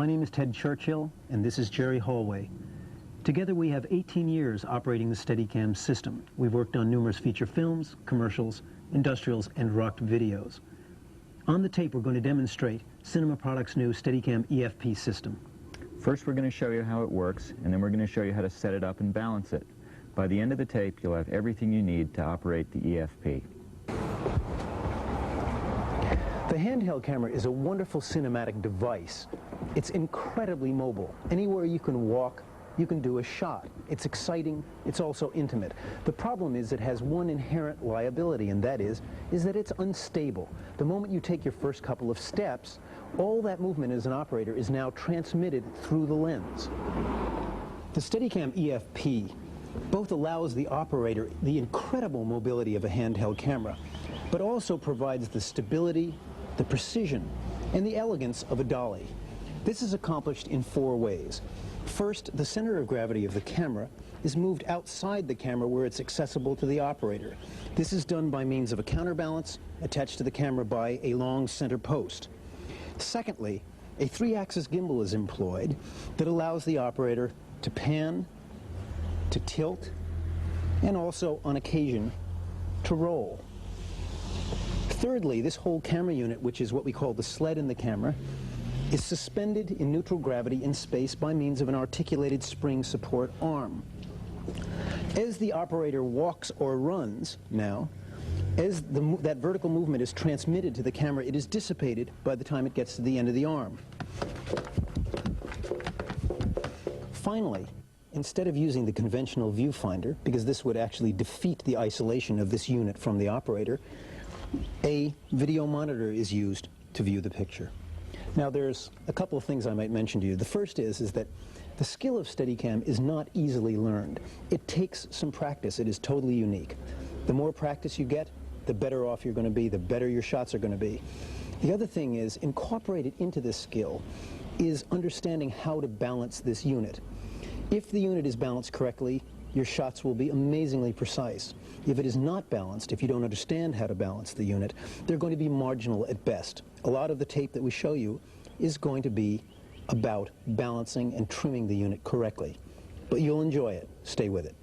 name is Ted Churchill, and this is Jerry Holway. Together we have 18 years operating the Steadicam system. We've worked on numerous feature films, commercials, industrials, and rocked videos. On the tape, we're going to demonstrate Cinema Products' new Steadicam EFP system. First, we're going to show you how it works, and then we're going to show you how to set it up and balance it. By the end of the tape, you'll have everything you need to operate the EFP. The handheld camera is a wonderful cinematic device. It's incredibly mobile. Anywhere you can walk, you can do a shot. It's exciting, it's also intimate. The problem is it has one inherent liability, and that is that it's unstable. The moment you take your first couple of steps, all that movement as an operator is now transmitted through the lens. The Steadicam EFP both allows the operator the incredible mobility of a handheld camera, but also provides the stability, the precision, and the elegance of a dolly. This is accomplished in 4 ways. First, the center of gravity of the camera is moved outside the camera where it's accessible to the operator. This is done by means of a counterbalance attached to the camera by a long center post. Secondly, a 3-axis gimbal is employed that allows the operator to pan, to tilt, and also, on occasion, to roll. Thirdly, this whole camera unit, which is what we call the sled in the camera, is suspended in neutral gravity in space by means of an articulated spring support arm. As the operator walks or runs now, as that vertical movement is transmitted to the camera, it is dissipated by the time it gets to the end of the arm. Finally, instead of using the conventional viewfinder, because this would actually defeat the isolation of this unit from the operator, a video monitor is used to view the picture. Now, there's a couple of things I might mention to you. The first is that the skill of Steadicam is not easily learned. It takes some practice. It is totally unique. The more practice you get, the better off you're going to be, the better your shots are going to be. The other thing is, incorporated into this skill is understanding how to balance this unit. If the unit is balanced correctly, your shots will be amazingly precise. If it is not balanced, if you don't understand how to balance the unit, they're going to be marginal at best. A lot of the tape that we show you is going to be about balancing and trimming the unit correctly. But you'll enjoy it. Stay with it.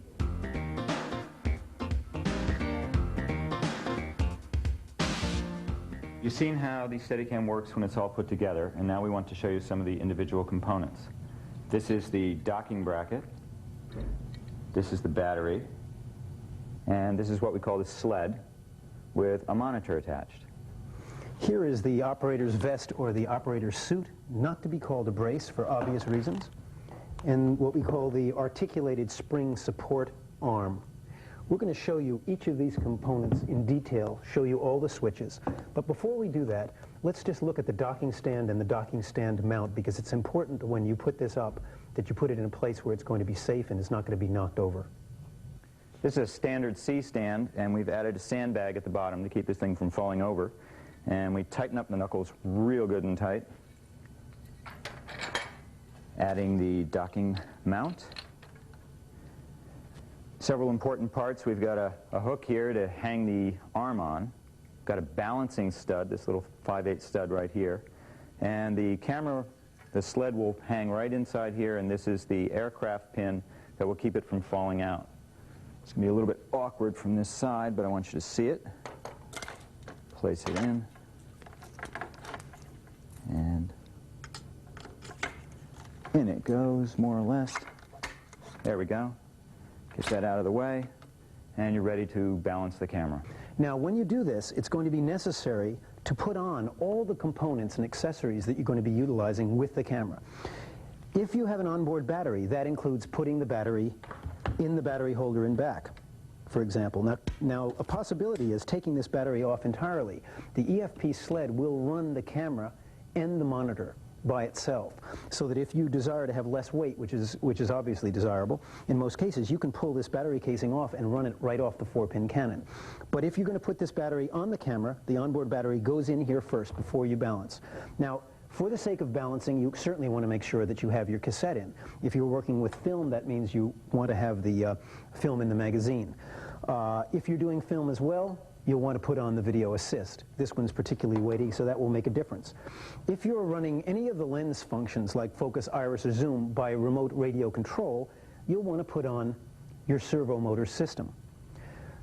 You've seen how the Steadicam works when it's all put together, and now we want to show you some of the individual components. This is the docking bracket. This is the battery, and this is what we call the sled with a monitor attached. Here is the operator's vest or the operator's suit, not to be called a brace for obvious reasons, and what we call the articulated spring support arm. We're going to show you each of these components in detail, show you all the switches. But before we do that, let's just look at the docking stand and the docking stand mount, because it's important when you put this up that you put it in a place where it's going to be safe and it's not going to be knocked over. This is a standard C stand, and we've added a sandbag at the bottom to keep this thing from falling over. And we tighten up the knuckles real good and tight. Adding the docking mount. Several important parts. We've got a hook here to hang the arm on. Got a balancing stud, this little 5/8 stud right here. And the camera, the sled will hang right inside here, and this is the aircraft pin that will keep it from falling out. It's going to be a little bit awkward from this side, but I want you to see it. Place it in. And in it goes, more or less. There we go. Get that out of the way, and you're ready to balance the camera. Now, when you do this, it's going to be necessary to put on all the components and accessories that you're going to be utilizing with the camera. If you have an onboard battery, that includes putting the battery in the battery holder and back, for example. Now, a possibility is taking this battery off entirely. The EFP sled will run the camera and the monitor by itself, so that if you desire to have less weight, which is obviously desirable, in most cases you can pull this battery casing off and run it right off the 4-pin cannon. But if you're going to put this battery on the camera, the onboard battery goes in here first before you balance. Now, for the sake of balancing, you certainly want to make sure that you have your cassette in. If you're working with film, that means you want to have the film in the magazine. If you're doing film as well, you'll want to put on the video assist. This one's particularly weighty, so that will make a difference. If you're running any of the lens functions like focus, iris, or zoom by remote radio control, you'll want to put on your servo motor system.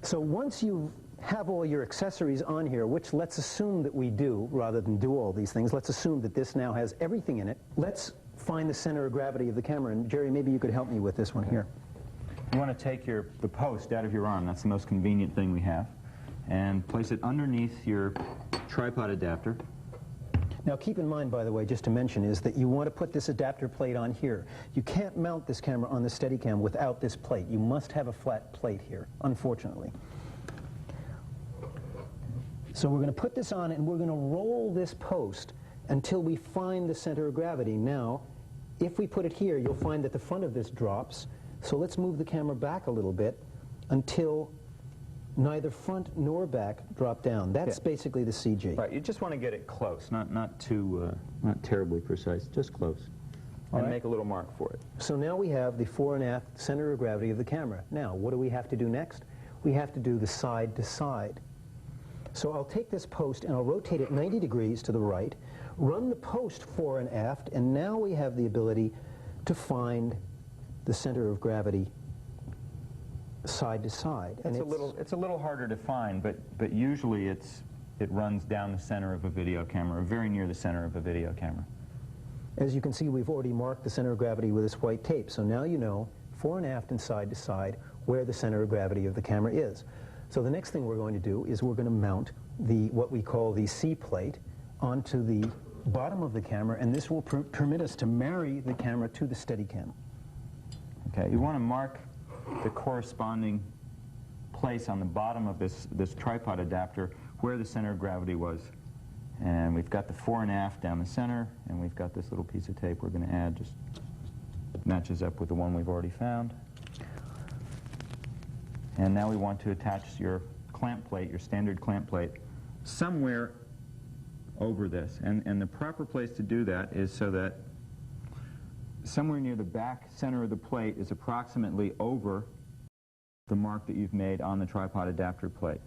So once you have all your accessories on here, which let's assume that we do, rather than do all these things, let's assume that this now has everything in it. Let's find the center of gravity of the camera, and Jerry, maybe you could help me with this one here. You want to take the post out of your arm. That's the most convenient thing we have. And place it underneath your tripod adapter. Now keep in mind, by the way, just to mention, is that you want to put this adapter plate on here. You can't mount this camera on the Steadicam without this plate. You must have a flat plate here, unfortunately. So we're going to put this on and we're going to roll this post until we find the center of gravity. Now, if we put it here, you'll find that the front of this drops. So let's move the camera back a little bit until neither front nor back drop down. That's basically the CG. Right, you just want to get it close, not terribly precise, just close. And make a little mark for it. So now we have the fore and aft center of gravity of the camera. Now, what do we have to do next? We have to do the side to side. So I'll take this post and I'll rotate it 90 degrees to the right, run the post fore and aft, and now we have the ability to find the center of gravity side to side. And it's a little harder to find, but usually it runs down the center of a video camera, or very near the center of a video camera. As you can see, we've already marked the center of gravity with this white tape. So now you know, fore and aft and side to side, where the center of gravity of the camera is. So the next thing we're going to do is we're going to mount what we call the C plate onto the bottom of the camera, and this will permit us to marry the camera to the Steadicam. Okay, you want to mark the corresponding place on the bottom of this tripod adapter where the center of gravity was. And we've got the fore and aft down the center, and we've got this little piece of tape we're going to add, just matches up with the one we've already found. And now we want to attach your clamp plate, your standard clamp plate, somewhere over this. And the proper place to do that is so that somewhere near the back center of the plate is approximately over the mark that you've made on the tripod adapter plate.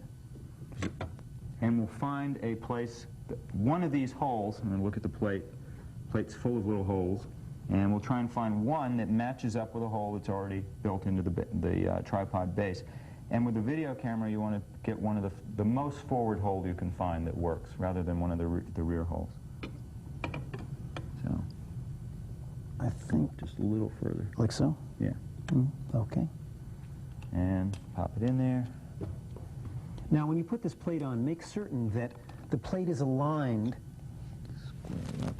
And we'll find a place, one of these holes, and then look at the plate, plate's full of little holes, and we'll try and find one that matches up with a hole that's already built into the tripod base. And with the video camera, you want to get one of the most forward hole you can find that works, rather than one of the rear holes. So, I think just a little further. like so? Yeah. Okay. And pop it in there. Now, when you put this plate on, make certain that the plate is aligned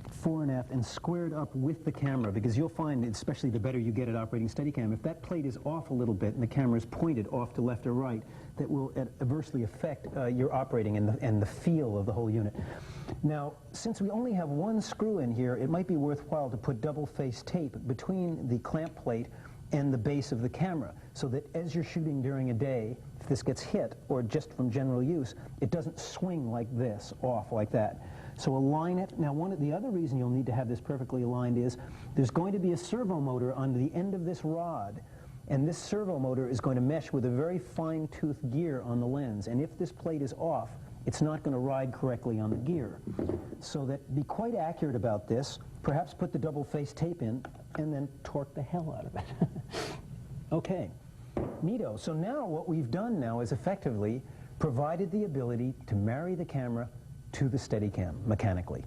fore and aft and squared up with the camera, because you'll find, especially the better you get at operating Steadicam, if that plate is off a little bit and the camera is pointed off to left or right, that will adversely affect your operating and the feel of the whole unit. Now, since we only have one screw in here, it might be worthwhile to put double-faced tape between the clamp plate and the base of the camera, so that as you're shooting during a day, if this gets hit, or just from general use, it doesn't swing like this, off like that. So align it. Now, the other reason you'll need to have this perfectly aligned is there's going to be a servo motor on the end of this rod, and this servo motor is going to mesh with a very fine-tooth gear on the lens, and if this plate is off, it's not going to ride correctly on the gear. So be quite accurate about this. Perhaps put the double-faced tape in, and then torque the hell out of it. Okay, neato. So now what we've done now is effectively provided the ability to marry the camera to the Steadicam mechanically.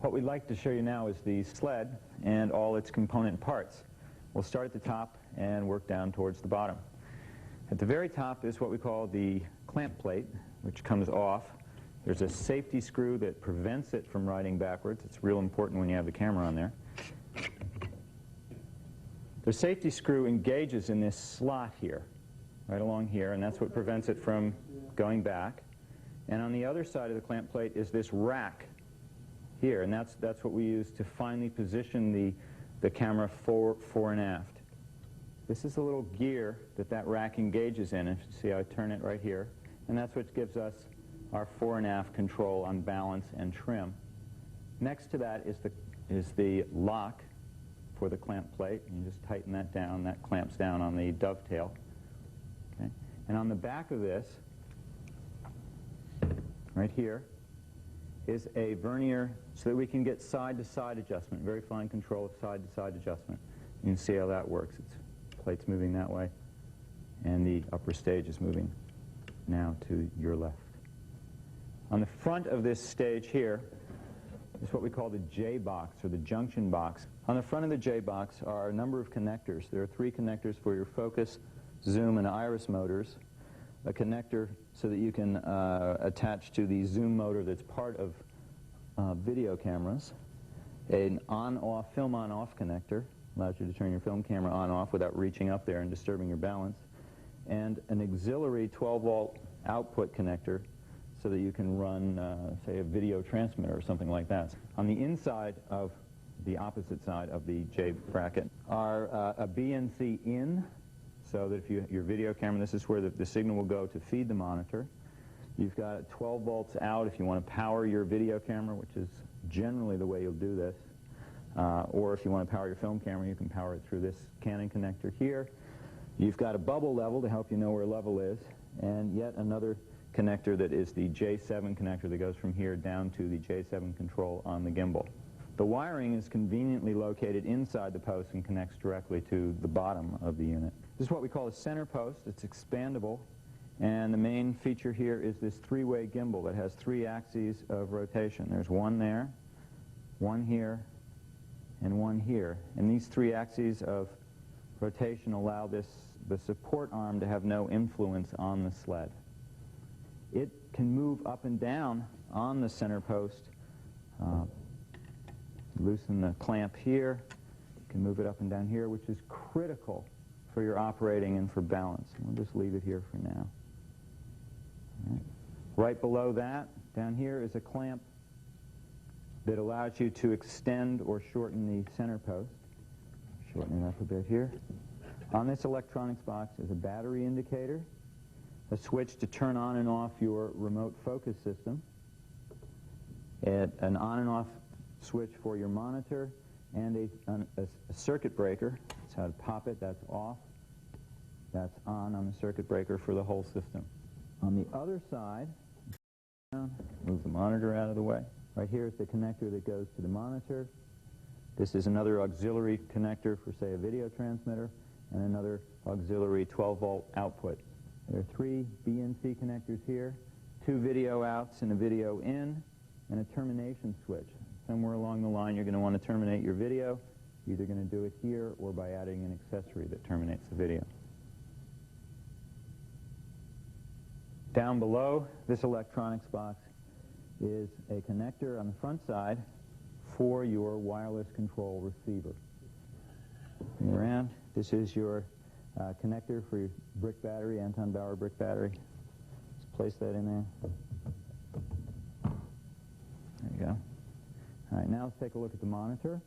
What we'd like to show you now is the sled and all its component parts. We'll start at the top and work down towards the bottom. At the very top is what we call the clamp plate, which comes off. There's a safety screw that prevents it from riding backwards. It's real important when you have the camera on there. The safety screw engages in this slot here, right along here, and that's what prevents it from going back. And on the other side of the clamp plate is this rack here, and that's what we use to finally position the camera fore and aft. This is a little gear that rack engages in, and you see how I turn it right here, and that's what gives us our fore and aft control on balance and trim. Next to that is the lock for the clamp plate, and you just tighten that down. That clamps down on the dovetail. Okay? And on the back of this right here, is a vernier so that we can get side-to-side adjustment, very fine control of side-to-side adjustment. You can see how that works. The plate's moving that way, and the upper stage is moving now to your left. On the front of this stage here is what we call the J-box, or the junction box. On the front of the J-box are a number of connectors. There are 3 connectors for your focus, zoom, and iris motors. A connector so that you can attach to the zoom motor that's part of video cameras. An on-off, film on-off connector, allows you to turn your film camera on-off without reaching up there and disturbing your balance. And an auxiliary 12-volt output connector so that you can run, say, a video transmitter or something like that. On the inside of the opposite side of the J bracket are a BNC in, so that if your video camera, this is where the signal will go to feed the monitor. You've got 12 volts out if you want to power your video camera, which is generally the way you'll do this. Or if you want to power your film camera, you can power it through this Canon connector here. You've got a bubble level to help you know where level is, and yet another connector that is the J7 connector that goes from here down to the J7 control on the gimbal. The wiring is conveniently located inside the post and connects directly to the bottom of the unit. This is what we call a center post. It's expandable, and the main feature here is this 3-way gimbal that has 3 axes of rotation. There's one there, one here, and one here. And these 3 axes of rotation allow the support arm to have no influence on the sled. It can move up and down on the center post. Loosen the clamp here. You can move it up and down here, which is critical for your operating and for balance. We'll just leave it here for now. Right below that, down here, is a clamp that allows you to extend or shorten the center post. Shorten it up a bit here. On this electronics box is a battery indicator, a switch to turn on and off your remote focus system, an on and off switch for your monitor, and a circuit breaker. That's how to pop it. That's off. That's on the circuit breaker for the whole system. On the other side, move the monitor out of the way. Right here is the connector that goes to the monitor. This is another auxiliary connector for, say, a video transmitter, and another auxiliary 12-volt output. There are 3 BNC connectors here, 2 video outs and a video in, and a termination switch. Somewhere along the line you're going to want to terminate your video. You're either going to do it here or by adding an accessory that terminates the video. Down below this electronics box is a connector on the front side for your wireless control receiver. Around. This is your connector for your brick battery, Anton Bauer brick battery. Just place that in there. There you go. All right, now let's take a look at the monitor.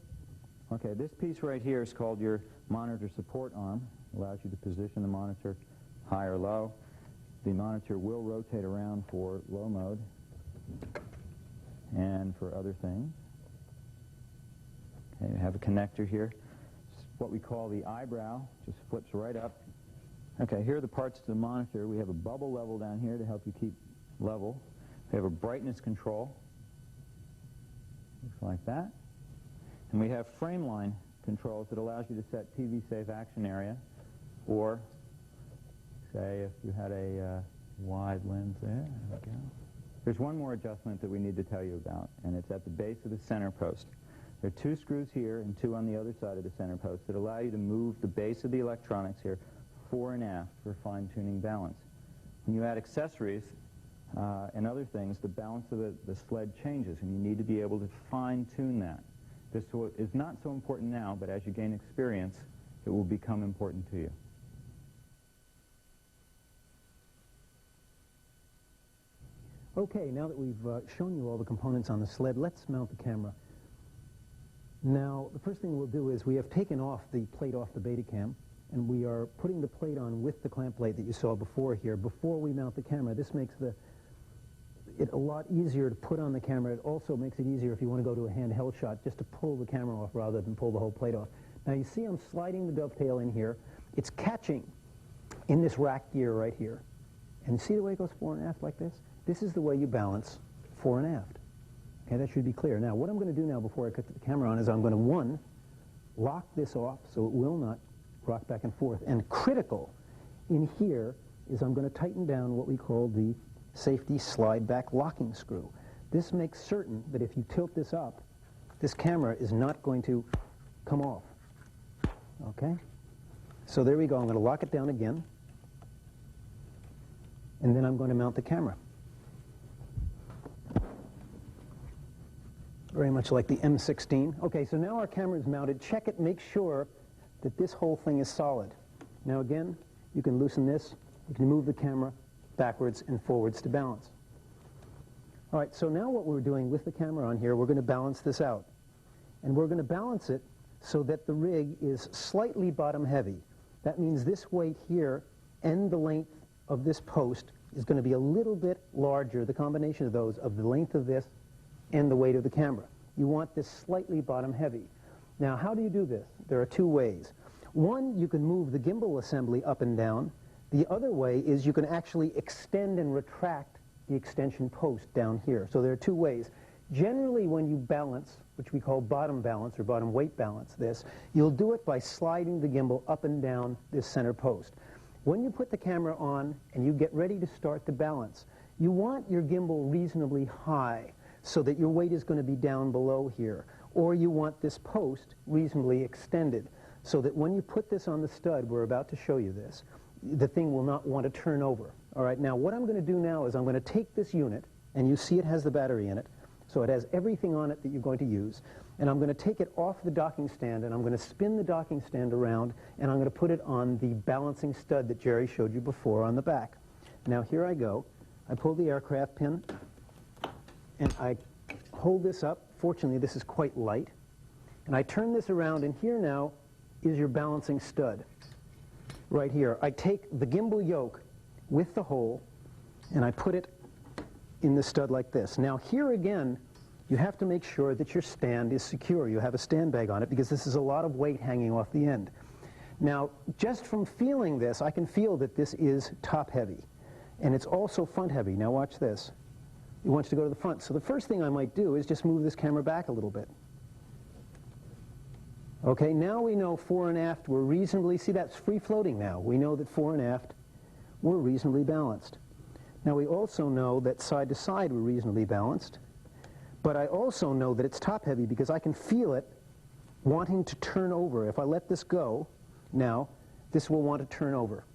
Okay, this piece right here is called your monitor support arm. It allows you to position the monitor high or low. The monitor will rotate around for low mode and for other things. Okay, you have a connector here. It's what we call the eyebrow. Just flips right up. Okay, here are the parts to the monitor. We have a bubble level down here to help you keep level. We have a brightness control. Looks like that. And we have frame line controls that allows you to set TV safe action area, or say if you had a wide lens there we go. There's one more adjustment that we need to tell you about, and it's at the base of the center post. There are 2 screws here and 2 on the other side of the center post that allow you to move the base of the electronics here fore and aft for fine-tuning balance. When you add accessories and other things, the balance of the sled changes, and you need to be able to fine-tune that. This is not so important now, but as you gain experience, it will become important to you. Okay, now that we've shown you all the components on the sled, let's mount the camera. Now, the first thing we'll do is we have taken off the plate off the Betacam, and we are putting the plate on with the clamp plate that you saw before here, before we mount the camera. This makes it a lot easier to put on the camera. It also makes it easier if you want to go to a handheld shot, just to pull the camera off rather than pull the whole plate off. Now, you see I'm sliding the dovetail in here. It's catching in this rack gear right here. And see the way it goes fore and aft like this? This is the way you balance fore and aft. Okay, that should be clear. Now, what I'm going to do now before I cut the camera on is I'm going to, one, lock this off so it will not rock back and forth. And critical in here is I'm going to tighten down what we call the safety slide back locking screw. This makes certain that if you tilt this up, this camera is not going to come off. Okay? So there we go. I'm going to lock it down again. And then I'm going to mount the camera. Very much like the M16. Okay, so now our camera is mounted. Check it, make sure that this whole thing is solid. Now again, you can loosen this. You can move the camera backwards and forwards to balance. All right, so now what we're doing with the camera on here, we're going to balance this out. And we're going to balance it so that the rig is slightly bottom heavy. That means this weight here and the length of this post is going to be a little bit larger, the combination of those, of the length of this and the weight of the camera. You want this slightly bottom heavy. Now, how do you do this? There are two ways. One, you can move the gimbal assembly up and down. The other way is you can actually extend and retract the extension post down here. So there are two ways. Generally, when you balance, which we call bottom balance or bottom weight balance this, you'll do it by sliding the gimbal up and down this center post. When you put the camera on and you get ready to start the balance, you want your gimbal reasonably high so that your weight is going to be down below here. Or you want this post reasonably extended so that when you put this on the stud, we're about to show you this, the thing will not want to turn over. All right, now what I'm going to do now is I'm going to take this unit, and you see it has the battery in it, so it has everything on it that you're going to use, and I'm going to take it off the docking stand, and I'm going to spin the docking stand around, and I'm going to put it on the balancing stud that Jerry showed you before on the back. Now here I go. I pull the aircraft pin, and I hold this up. Fortunately, this is quite light. And I turn this around, and here now is your balancing stud. Right here. I take the gimbal yoke with the hole, and I put it in the stud like this. Now here again, you have to make sure that your stand is secure. You have a stand bag on it because this is a lot of weight hanging off the end. Now, just from feeling this, I can feel that this is top heavy. And it's also front heavy. Now watch this. It wants to go to the front. So the first thing I might do is just move this camera back a little bit. Okay, now we know fore and aft were reasonably, see that's free floating now. We know that fore and aft were reasonably balanced. Now we also know that side to side were reasonably balanced, but I also know that it's top heavy because I can feel it wanting to turn over. If I let this go, now, this will want to turn over.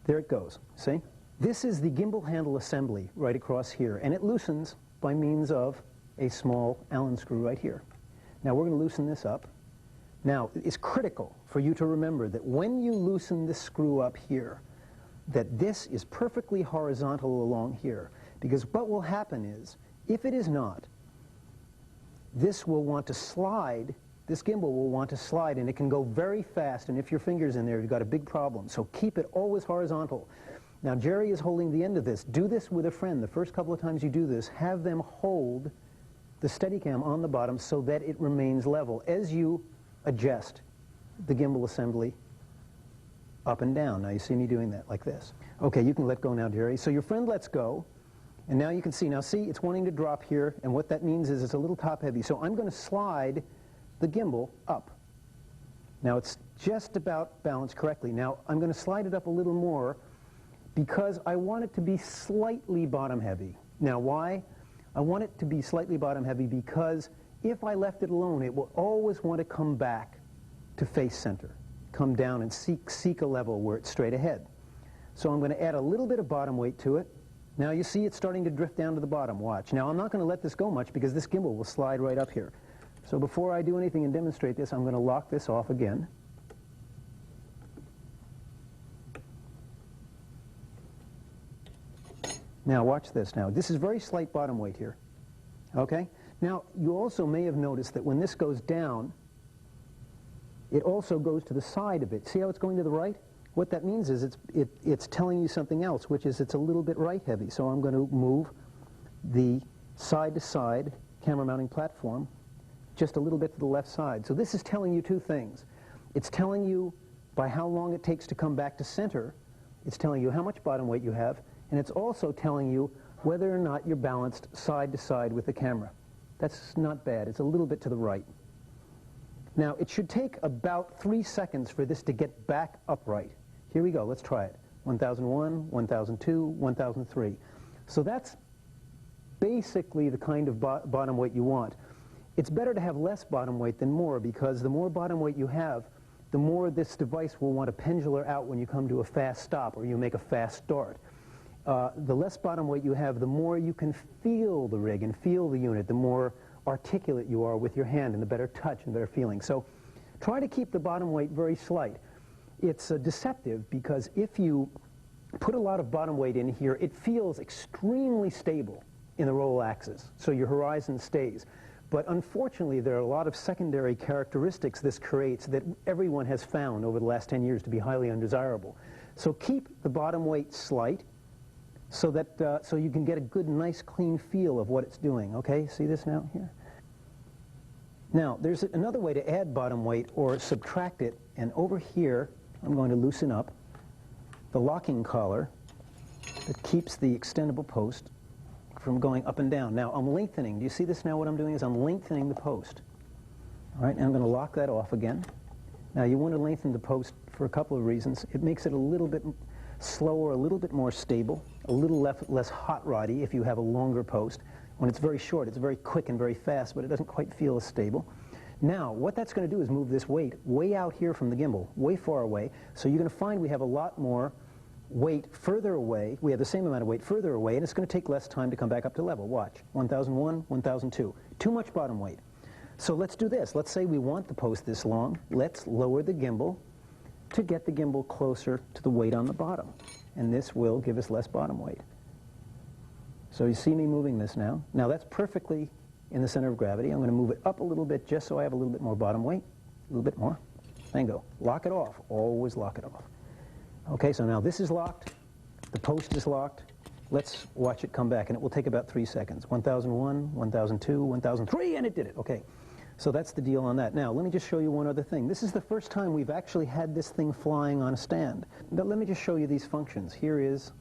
There it goes, see? This is the gimbal handle assembly right across here, and it loosens by means of a small Allen screw right here. Now we're going to loosen this up. Now, it's critical for you to remember that when you loosen this screw up here, that this is perfectly horizontal along here. Because what will happen is, if it is not, this will want to slide, this gimbal will want to slide, and it can go very fast, and if your finger's in there, you've got a big problem. So keep it always horizontal. Now, Jerry is holding the end of this. Do this with a friend. The first couple of times you do this, have them hold the Steadicam on the bottom so that it remains level as you adjust the gimbal assembly up and down. Now you see me doing that like this. Okay, you can let go now, Jerry. So your friend lets go, and now you can see. Now see, it's wanting to drop here, and what that means is it's a little top heavy. So I'm going to slide the gimbal up. Now it's just about balanced correctly. Now I'm going to slide it up a little more because I want it to be slightly bottom heavy. Now why? I want it to be slightly bottom heavy because if I left it alone, it will always want to come back to face center, come down and seek a level where it's straight ahead. So I'm going to add a little bit of bottom weight to it. Now you see it's starting to drift down to the bottom. Watch. Now I'm not going to let this go much because this gimbal will slide right up here. So before I do anything and demonstrate this, I'm going to lock this off again. Now watch this now. This is very slight bottom weight here. Okay? Now you also may have noticed that when this goes down, it also goes to the side a bit. See how it's going to the right? What that means is it's telling you something else, which is it's a little bit right heavy. So I'm going to move the side-to-side camera mounting platform just a little bit to the left side. So this is telling you two things. It's telling you by how long it takes to come back to center. It's telling you how much bottom weight you have. and it's also telling you whether or not you're balanced side to side with the camera. That's not bad. It's a little bit to the right. Now, it should take about 3 seconds for this to get back upright. Here we go. Let's try it. 1001, 1002, 1003. So that's basically the kind of bottom weight you want. It's better to have less bottom weight than more, because the more bottom weight you have, the more this device will want to pendular out when you come to a fast stop or you make a fast start. The less bottom weight you have, the more you can feel the rig and feel the unit, the more articulate you are with your hand and the better touch and better feeling. So try to keep the bottom weight very slight. It's deceptive because if you put a lot of bottom weight in here, it feels extremely stable in the roll axis, so your horizon stays. But unfortunately, there are a lot of secondary characteristics this creates that everyone has found over the last 10 years to be highly undesirable. So keep the bottom weight slight so that so you can get a good, nice, clean feel of what it's doing. Okay, see this now here? Now, there's another way to add bottom weight or subtract it, and over here, I'm going to loosen up the locking collar that keeps the extendable post from going up and down. Now, I'm lengthening. Do you see this now? What I'm doing is I'm lengthening the post. All right, and I'm going to lock that off again. Now, you want to lengthen the post for a couple of reasons. It makes it a little bit slower, a little bit more stable, a little less hot roddy if you have a longer post. When it's very short, it's very quick and very fast, but it doesn't quite feel as stable. Now, what that's going to do is move this weight way out here from the gimbal, way far away. So you're going to find we have a lot more weight further away. We have the same amount of weight further away, and it's going to take less time to come back up to level. Watch. 1001, 1002. Too much bottom weight. So let's do this. Let's say we want the post this long. Let's lower the gimbal to get the gimbal closer to the weight on the bottom. And this will give us less bottom weight. So you see me moving this now. Now that's perfectly in the center of gravity. I'm going to move it up a little bit just so I have a little bit more bottom weight. A little bit more. Bingo. Lock it off. Always lock it off. Okay, so now this is locked. The post is locked. Let's watch it come back, and it will take about 3 seconds. 1001, 1002, 1003, and it did it. Okay, so that's the deal on that. Now, let me just show you one other thing. This is the first time we've actually had this thing flying on a stand. But let me just show you these functions. Here is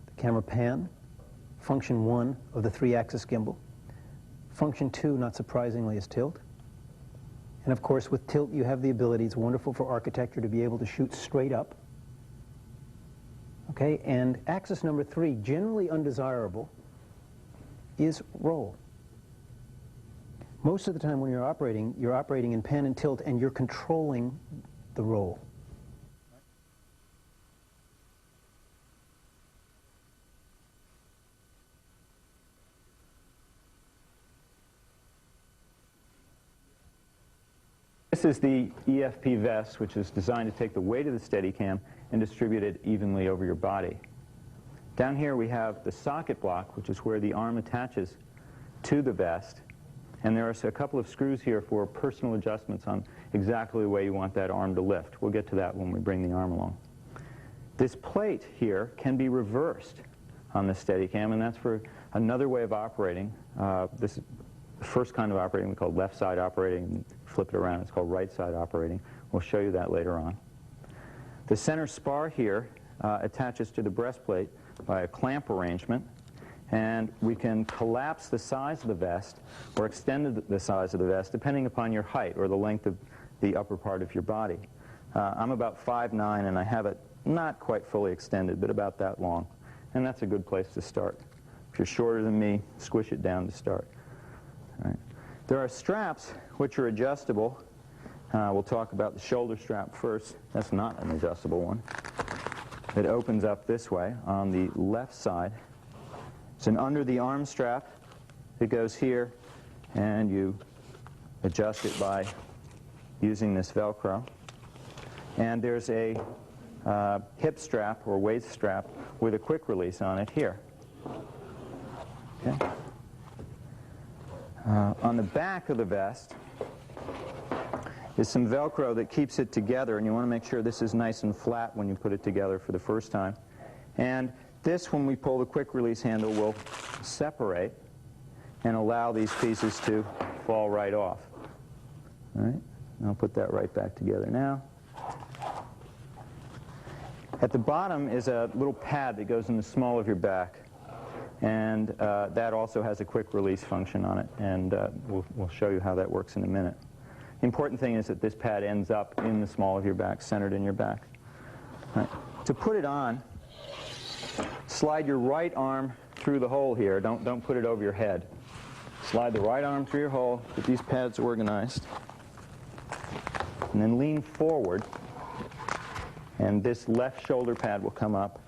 the camera pan, function 1 of the 3-axis gimbal. Function 2, not surprisingly, is tilt. And of course, with tilt, you have the ability, it's wonderful for architecture, to be able to shoot straight up. Okay, and axis number 3, generally undesirable, is roll. Most of the time when you're operating in pan and tilt, and you're controlling the roll. This is the EFP vest, which is designed to take the weight of the Steadicam and distribute it evenly over your body. Down here we have the socket block, which is where the arm attaches to the vest. And there are a couple of screws here for personal adjustments on exactly the way you want that arm to lift. We'll get to that when we bring the arm along. This plate here can be reversed on the Steadicam, and that's for another way of operating. This is the first kind of operating we call left side operating. Flip it around, it's called right side operating. We'll show you that later on. The center spar here attaches to the breastplate by a clamp arrangement, and we can collapse the size of the vest or extend the size of the vest depending upon your height or the length of the upper part of your body. I'm about 5'9", and I have it not quite fully extended, but about that long, and that's a good place to start. If you're shorter than me, squish it down to start. All right. There are straps which are adjustable. We'll talk about the shoulder strap first. That's not an adjustable one. It opens up this way on the left side. It's an under the arm strap. It goes here, and you adjust it by using this Velcro. And there's a hip strap or waist strap with a quick release on it here. Okay. On the back of the vest is some Velcro that keeps it together, and you want to make sure this is nice and flat when you put it together for the first time. And this, when we pull the quick release handle, will separate and allow these pieces to fall right off. All right, I'll put that right back together now. At the bottom is a little pad that goes in the small of your back, and that also has a quick release function on it, and we'll show you how that works in a minute. The important thing is that this pad ends up in the small of your back, centered in your back. All right. To put it on, slide your right arm through the hole here. Don't put it over your head. Slide the right arm through your hole, get these pads organized, and then lean forward, and this left shoulder pad will come up.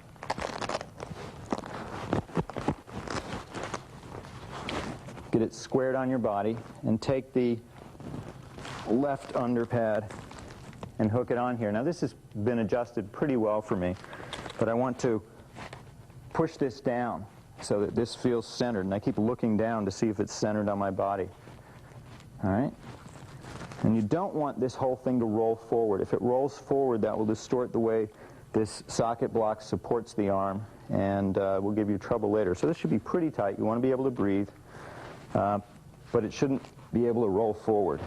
Get it squared on your body, and take the left under pad and hook it on here. Now this has been adjusted pretty well for me, but I want to push this down so that this feels centered, and I keep looking down to see if it's centered on my body. All right? And you don't want this whole thing to roll forward. If it rolls forward, that will distort the way this socket block supports the arm, and will give you trouble later. So this should be pretty tight. You want to be able to breathe, but it shouldn't be able to roll forward.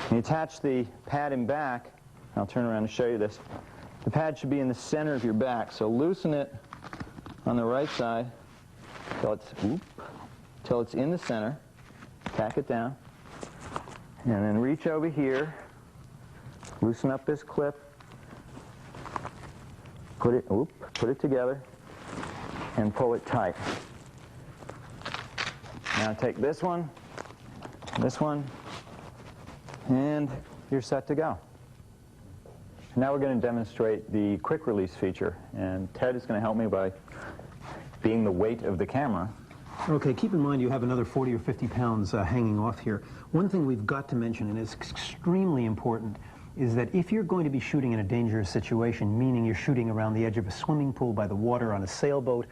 When you attach the pad in back, I'll turn around and show you this. The pad should be in the center of your back, so loosen it on the right side till it's in the center. Tack it down, and then reach over here, loosen up this clip, put it together, and pull it tight. Now take this one, and you're set to go. Now we're going to demonstrate the quick release feature, and Ted is going to help me by being the weight of the camera. Okay, keep in mind you have another 40 or 50 pounds hanging off here. One thing we've got to mention, and it's extremely important, is that if you're going to be shooting in a dangerous situation, meaning you're shooting around the edge of a swimming pool, by the water, on a sailboat,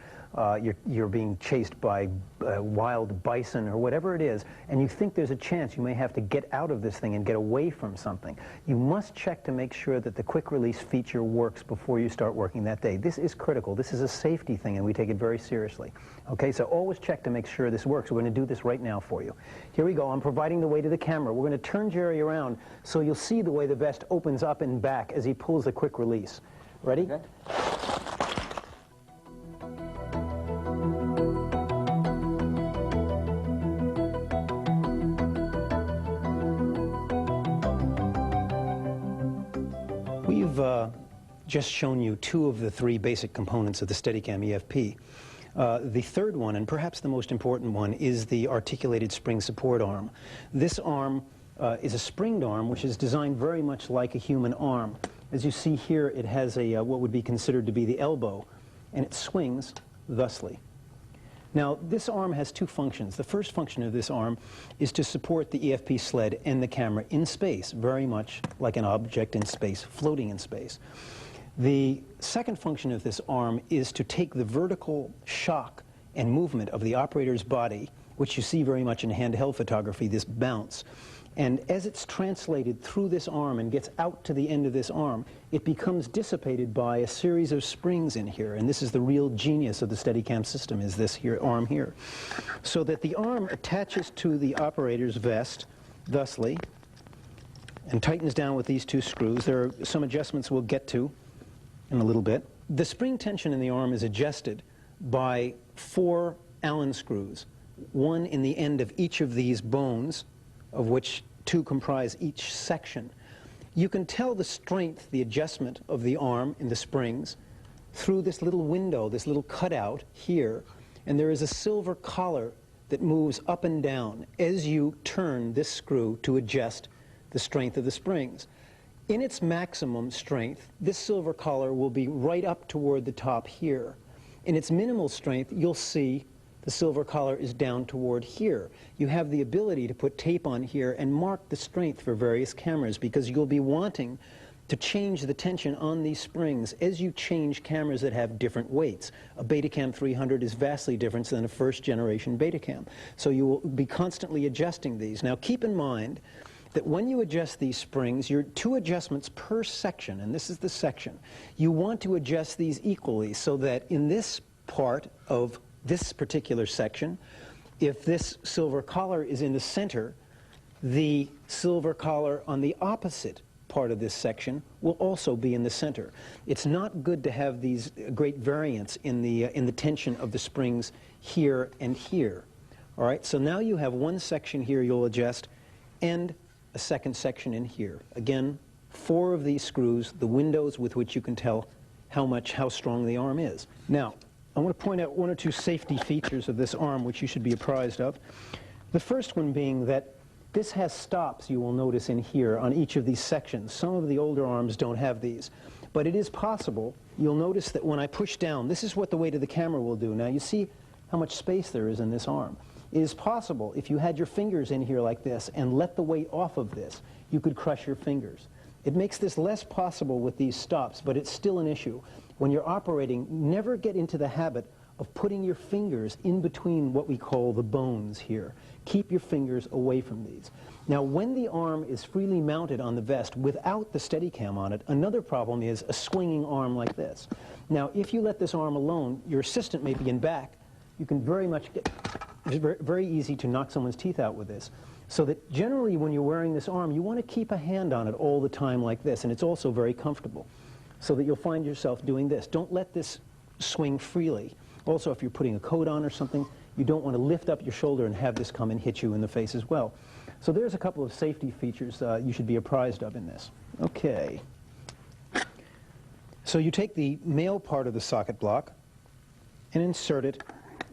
you're being chased by wild bison or whatever it is, and you think there's a chance you may have to get out of this thing and get away from something, you must check to make sure that the quick release feature works before you start working that day. This is critical. This is a safety thing, and we take it very seriously. Okay, so always check to make sure this works. We're going to do this right now for you. Here we go. I'm providing the weight of the camera. We're going to turn Jerry around so you'll see the way the vest opens up and back as he pulls the quick release. Ready? Okay. We've just shown you two of the three basic components of the Steadicam EFP. The third one, and perhaps the most important one, is the articulated spring support arm. This arm is a springed arm which is designed very much like a human arm. As you see here, it has a what would be considered to be the elbow, and it swings thusly. Now, this arm has two functions. The first function of this arm is to support the EFP sled and the camera in space, very much like an object in space, floating in space. The second function of this arm is to take the vertical shock and movement of the operator's body, which you see very much in handheld photography, this bounce. And as it's translated through this arm and gets out to the end of this arm, it becomes dissipated by a series of springs in here. And this is the real genius of the Steadicam system, is this here arm here. So that the arm attaches to the operator's vest thusly and tightens down with these two screws. There are some adjustments we'll get to in a little bit. The spring tension in the arm is adjusted by 4 Allen screws, one in the end of each of these bones, of which 2 comprise each section. You can tell the strength, the adjustment of the arm in the springs through this little window, this little cutout here, and there is a silver collar that moves up and down as you turn this screw to adjust the strength of the springs. In its maximum strength, this silver collar will be right up toward the top here. In its minimal strength, you'll see the silver collar is down toward here. You have the ability to put tape on here and mark the strength for various cameras, because you'll be wanting to change the tension on these springs as you change cameras that have different weights. A Betacam 300 is vastly different than a first-generation Betacam. So you will be constantly adjusting these. Now keep in mind that when you adjust these springs, you're 2 adjustments per section, and this is the section. You want to adjust these equally so that in this part of this particular section, if this silver collar is in the center, the silver collar on the opposite part of this section will also be in the center. It's not good to have these great variance in the tension of the springs here and here. All right, so now you have one section here you'll adjust and a second section in here. Again, 4 of these screws, the windows with which you can tell how strong the arm is. Now, I want to point out 1 or 2 safety features of this arm which you should be apprised of. The first one being that this has stops, you will notice in here, on each of these sections. Some of the older arms don't have these. But it is possible, you'll notice that when I push down, this is what the weight of the camera will do. Now you see how much space there is in this arm. It is possible, if you had your fingers in here like this and let the weight off of this, you could crush your fingers. It makes this less possible with these stops, but it's still an issue. When you're operating, never get into the habit of putting your fingers in between what we call the bones here. Keep your fingers away from these. Now, when the arm is freely mounted on the vest without the Steadicam on it, another problem is a swinging arm like this. Now, if you let this arm alone, your assistant may be in back. You can it's very easy to knock someone's teeth out with this. So that generally when you're wearing this arm, you want to keep a hand on it all the time like this, and it's also very comfortable, so that you'll find yourself doing this. Don't let this swing freely. Also, if you're putting a coat on or something, you don't want to lift up your shoulder and have this come and hit you in the face as well. So there's a couple of safety features you should be apprised of in this. Okay. So you take the male part of the socket block and insert it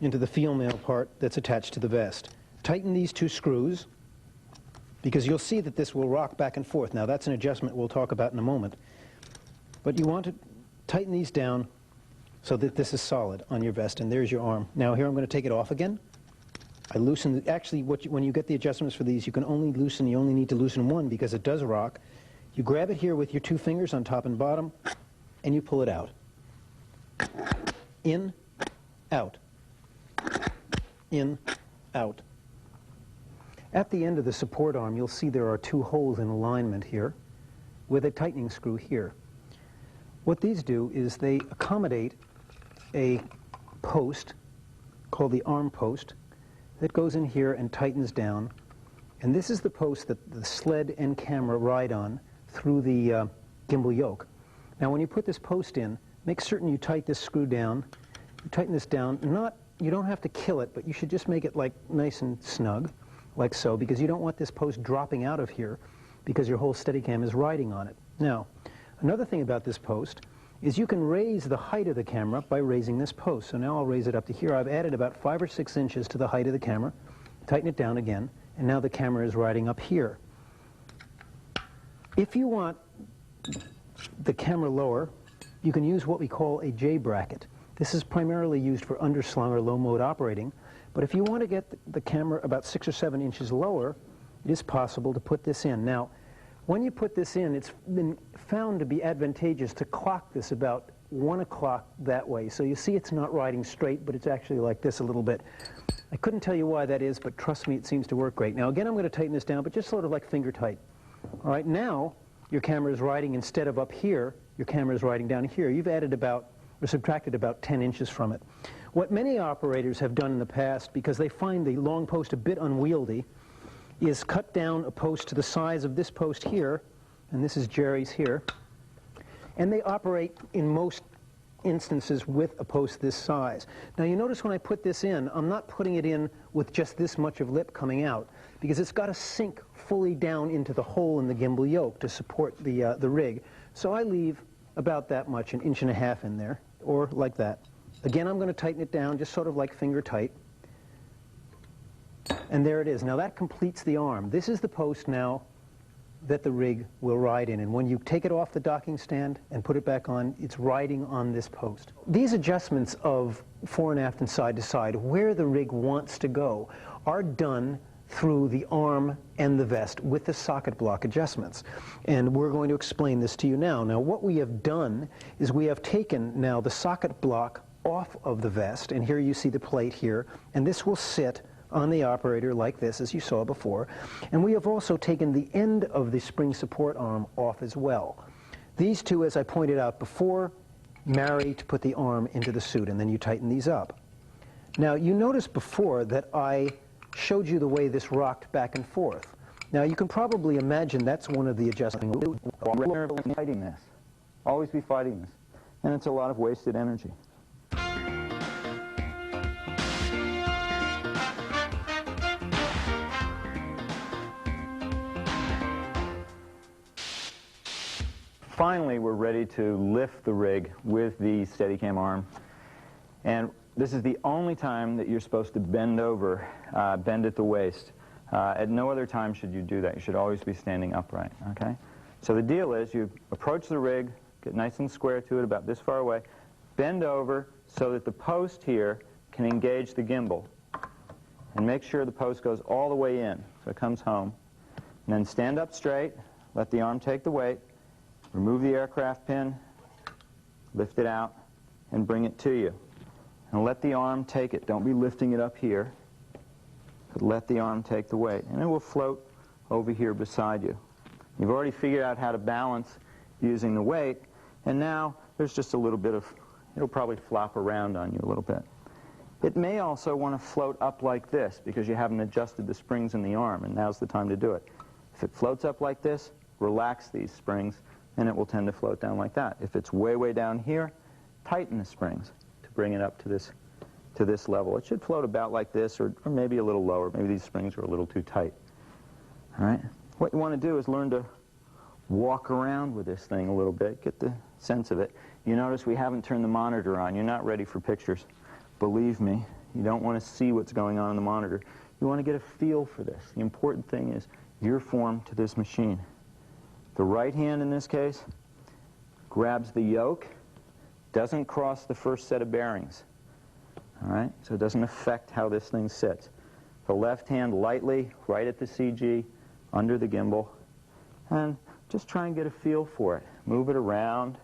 into the female part that's attached to the vest. Tighten these 2 screws, because you'll see that this will rock back and forth. Now, that's an adjustment we'll talk about in a moment. But you want to tighten these down so that this is solid on your vest, and there's your arm. Now, here I'm going to take it off again. I loosen, actually, when you get the adjustments for these, you can only loosen, you only need to loosen one because it does rock. You grab it here with your 2 fingers on top and bottom, and you pull it out. In, out. In, out. At the end of the support arm, you'll see there are 2 holes in alignment here with a tightening screw here. What these do is they accommodate a post called the arm post that goes in here and tightens down. And this is the post that the sled and camera ride on through the gimbal yoke. Now, when you put this post in, make certain you tighten this screw down. You tighten this down. You don't have to kill it, but you should just make it like nice and snug, like so, because you don't want this post dropping out of here because your whole Steadicam is riding on it. Now, another thing about this post is you can raise the height of the camera by raising this post. So now I'll raise it up to here. I've added about 5 or 6 inches to the height of the camera, tighten it down again, and now the camera is riding up here. If you want the camera lower, you can use what we call a J bracket. This is primarily used for underslung or low mode operating, but if you want to get the camera about 6 or 7 inches lower, it is possible to put this in. Now, when you put this in, it's been found to be advantageous to clock this about 1 o'clock that way. So you see it's not riding straight, but it's actually like this a little bit. I couldn't tell you why that is, but trust me, it seems to work great. Now again, I'm going to tighten this down, but just sort of like finger tight. All right, now your camera is riding, instead of up here, your camera is riding down here. You've added about, or subtracted about 10 inches from it. What many operators have done in the past, because they find the long post a bit unwieldy, is cut down a post to the size of this post here, and this is Jerry's here, and they operate in most instances with a post this size. Now you notice when I put this in, I'm not putting it in with just this much of lip coming out, because it's got to sink fully down into the hole in the gimbal yoke to support the rig. So I leave about that much, 1.5 inches in there, or like that. Again, I'm going to tighten it down, just sort of like finger tight. And there it is. Now that completes the arm. This is the post now that the rig will ride in. And when you take it off the docking stand and put it back on, it's riding on this post. These adjustments of fore and aft and side to side, where the rig wants to go, are done through the arm and the vest with the socket block adjustments. And we're going to explain this to you now. Now what we have done is we have taken now the socket block off of the vest, and here you see the plate here, and this will sit on the operator like this, as you saw before. And we have also taken the end of the spring support arm off as well. These two, as I pointed out before, marry to put the arm into the suit, and then you tighten these up. Now you noticed before that I showed you the way this rocked back and forth. Now you can probably imagine that's one of the adjustments. Fighting this. Always be fighting this. And it's a lot of wasted energy. Finally, we're ready to lift the rig with the Steadicam arm. And this is the only time that you're supposed to bend over, bend at the waist. At no other time should you do that. You should always be standing upright, okay? So the deal is you approach the rig, get nice and square to it, about this far away, bend over so that the post here can engage the gimbal. And make sure the post goes all the way in so it comes home. And then stand up straight, let the arm take the weight, remove the aircraft pin, lift it out, and bring it to you. And let the arm take it. Don't be lifting it up here, but let the arm take the weight. And it will float over here beside you. You've already figured out how to balance using the weight, and now there's just a little bit of, it'll probably flop around on you a little bit. It may also want to float up like this because you haven't adjusted the springs in the arm, and now's the time to do it. If it floats up like this, relax these springs, and it will tend to float down like that. If it's way, way down here, tighten the springs to bring it up to this level. It should float about like this, or maybe a little lower. Maybe these springs are a little too tight. All right? What you want to do is learn to walk around with this thing a little bit, get the sense of it. You notice we haven't turned the monitor on. You're not ready for pictures. Believe me, you don't want to see what's going on in the monitor. You want to get a feel for this. The important thing is your form to this machine. The right hand in this case grabs the yoke, doesn't cross the first set of bearings. All right? So it doesn't affect how this thing sits. The left hand lightly, right at the CG, under the gimbal, and just try and get a feel for it. Move it around,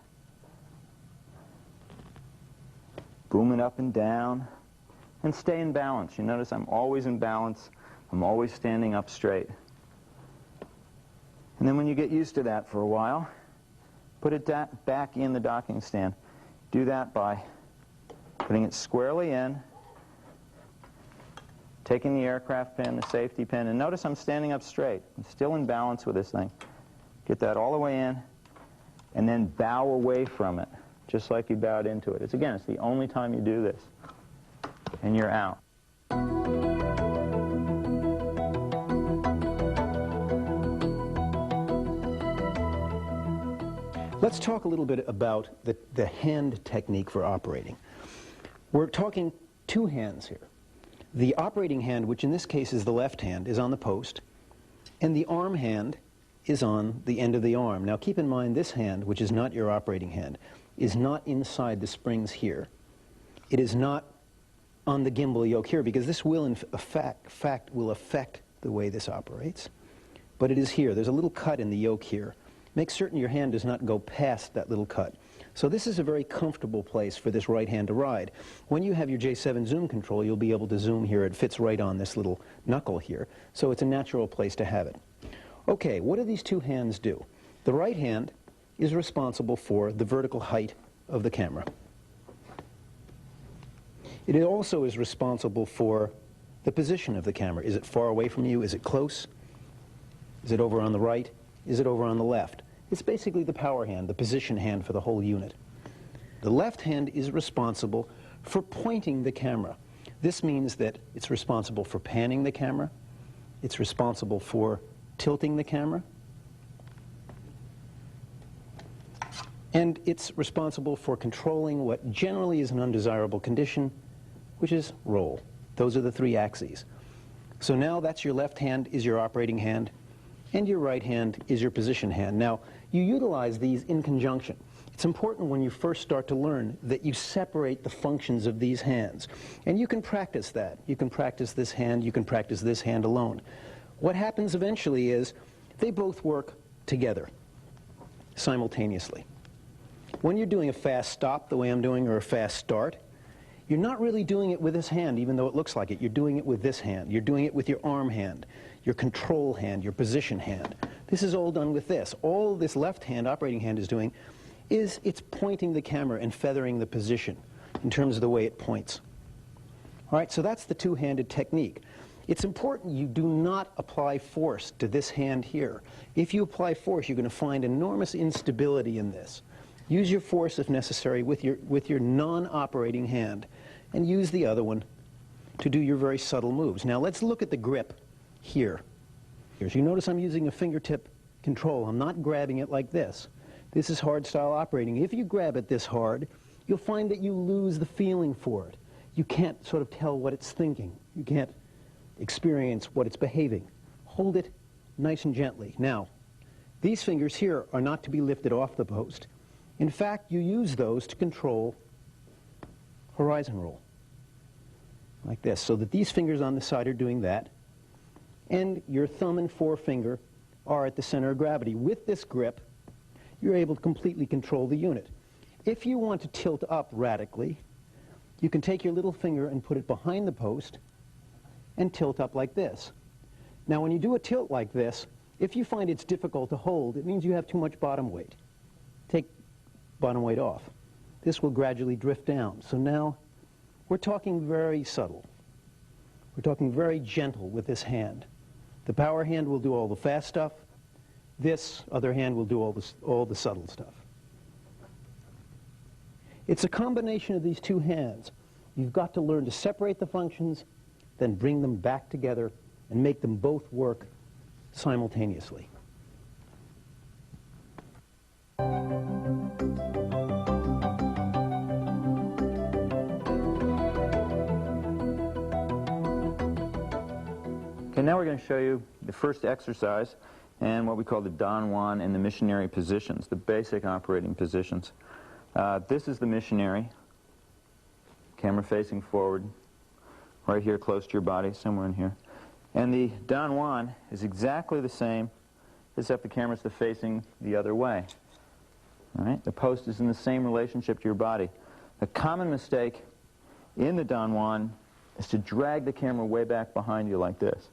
boom it up and down, and stay in balance. You notice I'm always in balance. I'm always standing up straight. And then when you get used to that for a while, put it back in the docking stand. Do that by putting it squarely in, taking the aircraft pin, the safety pin, and notice I'm standing up straight. I'm still in balance with this thing. Get that all the way in, and then bow away from it, just like you bowed into it. It's the only time you do this. And you're out. Let's talk a little bit about the hand technique for operating. We're talking two hands here. The operating hand, which in this case is the left hand, is on the post, and the arm hand is on the end of the arm. Now keep in mind this hand, which is not your operating hand, is not inside the springs here. It is not on the gimbal yoke here, because this will in fact will affect the way this operates. But it is here. There's a little cut in the yoke here. Make certain your hand does not go past that little cut. So this is a very comfortable place for this right hand to ride. When you have your J7 zoom control, you'll be able to zoom here. It fits right on this little knuckle here. So it's a natural place to have it. Okay, what do these two hands do? The right hand is responsible for the vertical height of the camera. It also is responsible for the position of the camera. Is it far away from you? Is it close? Is it over on the right? Is it over on the left? It's basically the power hand, the position hand for the whole unit. The left hand is responsible for pointing the camera. This means that it's responsible for panning the camera. It's responsible for tilting the camera. And it's responsible for controlling what generally is an undesirable condition, which is roll. Those are the three axes. So now that's your left hand is your operating hand, and your right hand is your position hand. Now, you utilize these in conjunction. It's important when you first start to learn that you separate the functions of these hands. And you can practice that. You can practice this hand, you can practice this hand alone. What happens eventually is they both work together, simultaneously. When you're doing a fast stop, the way I'm doing, or a fast start, you're not really doing it with this hand, even though it looks like it. You're doing it with this hand. You're doing it with your arm hand, your control hand, your position hand. This is all done with this. All this left hand, operating hand, is doing is it's pointing the camera and feathering the position in terms of the way it points. All right, so that's the two-handed technique. It's important you do not apply force to this hand here. If you apply force, you're going to find enormous instability in this. Use your force if necessary with your non-operating hand, and use the other one to do your very subtle moves. Now let's look at the grip here. As you notice, I'm using a fingertip control. I'm not grabbing it like this. This is hard style operating. If you grab it this hard, you'll find that you lose the feeling for it. You can't sort of tell what it's thinking. You can't experience what it's behaving. Hold it nice and gently. Now, these fingers here are not to be lifted off the post. In fact, you use those to control horizon roll, like this, so that these fingers on the side are doing that, and your thumb and forefinger are at the center of gravity. With this grip, you're able to completely control the unit. If you want to tilt up radically, you can take your little finger and put it behind the post and tilt up like this. Now, when you do a tilt like this, if you find it's difficult to hold, it means you have too much bottom weight. Take bottom weight off. This will gradually drift down. So now we're talking very subtle. We're talking very gentle with this hand. The power hand will do all the fast stuff. This other hand will do all the subtle stuff. It's a combination of these two hands. You've got to learn to separate the functions, then bring them back together and make them both work simultaneously. Okay, now we're going to show you the first exercise and what we call the Don Juan and the missionary positions, the basic operating positions. This is the missionary, camera facing forward, right here close to your body, somewhere in here. And the Don Juan is exactly the same, except the camera's facing the other way. All right? The post is in the same relationship to your body. A common mistake in the Don Juan is to drag the camera way back behind you like this.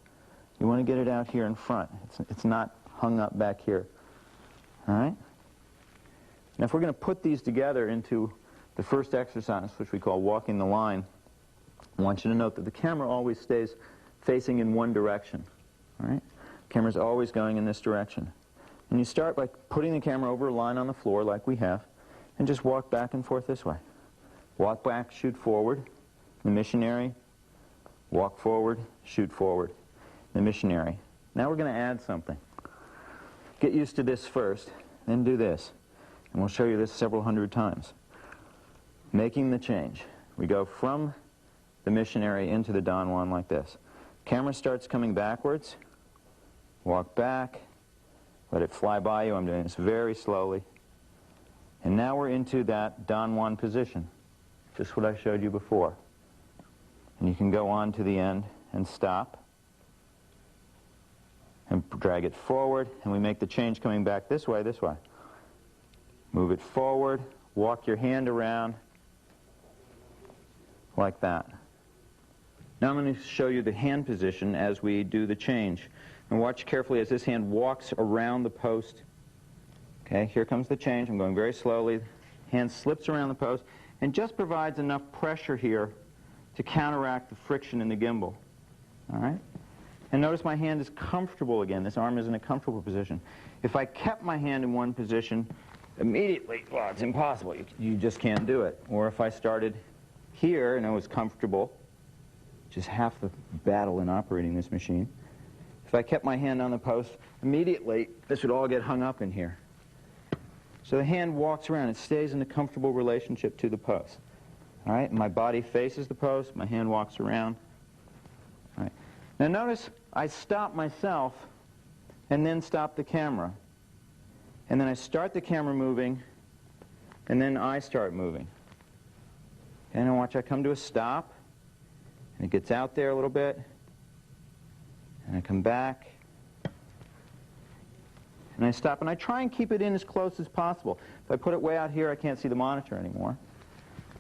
You want to get it out here in front. It's not hung up back here. All right? Now, if we're going to put these together into the first exercise, which we call walking the line, I want you to note that the camera always stays facing in one direction. All right? The camera's always going in this direction. And you start by putting the camera over a line on the floor like we have, and just walk back and forth this way. Walk back, shoot forward. The missionary. Walk forward, shoot forward. The missionary. Now we're going to add something. Get used to this first, then do this. And we'll show you this several hundred times. Making the change. We go from the missionary into the Don Juan like this. Camera starts coming backwards. Walk back. Let it fly by you. I'm doing this very slowly. And now we're into that Don Juan position. Just what I showed you before. And you can go on to the end and stop. And drag it forward, and we make the change coming back this way, this way. Move it forward, walk your hand around, like that. Now I'm going to show you the hand position as we do the change. And watch carefully as this hand walks around the post. Okay, here comes the change. I'm going very slowly. Hand slips around the post and just provides enough pressure here to counteract the friction in the gimbal. All right? And notice my hand is comfortable again. This arm is in a comfortable position. If I kept my hand in one position, immediately, well, it's impossible. You just can't do it. Or if I started here and I was comfortable, which is half the battle in operating this machine, if I kept my hand on the post, immediately this would all get hung up in here. So the hand walks around. It stays in a comfortable relationship to the post. All right? My body faces the post. My hand walks around. All right. Now notice I stop myself and then stop the camera. And then I start the camera moving, and then I start moving. And then watch, I come to a stop, and it gets out there a little bit, and I come back, and I stop, and I try and keep it in as close as possible. If I put it way out here, I can't see the monitor anymore.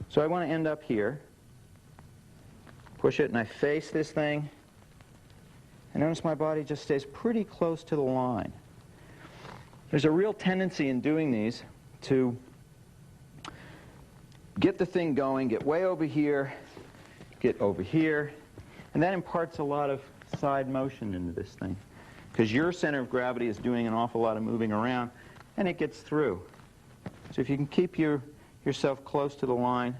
So I want to end up here. Push it, and I face this thing. And notice my body just stays pretty close to the line. There's a real tendency in doing these to get the thing going, get way over here, get over here, and that imparts a lot of side motion into this thing, because your center of gravity is doing an awful lot of moving around, and it gets through. So if you can keep yourself close to the line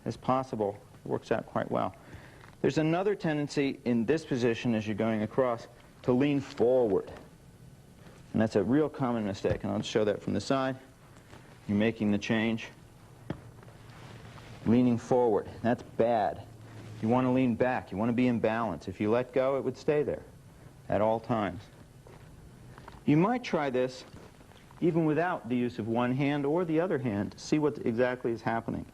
as possible, it works out quite well. There's another tendency in this position as you're going across to lean forward. And that's a real common mistake, and I'll show that from the side. You're making the change, leaning forward. That's bad. You want to lean back. You want to be in balance. If you let go, it would stay there at all times. You might try this even without the use of one hand or the other hand to see what exactly is happening.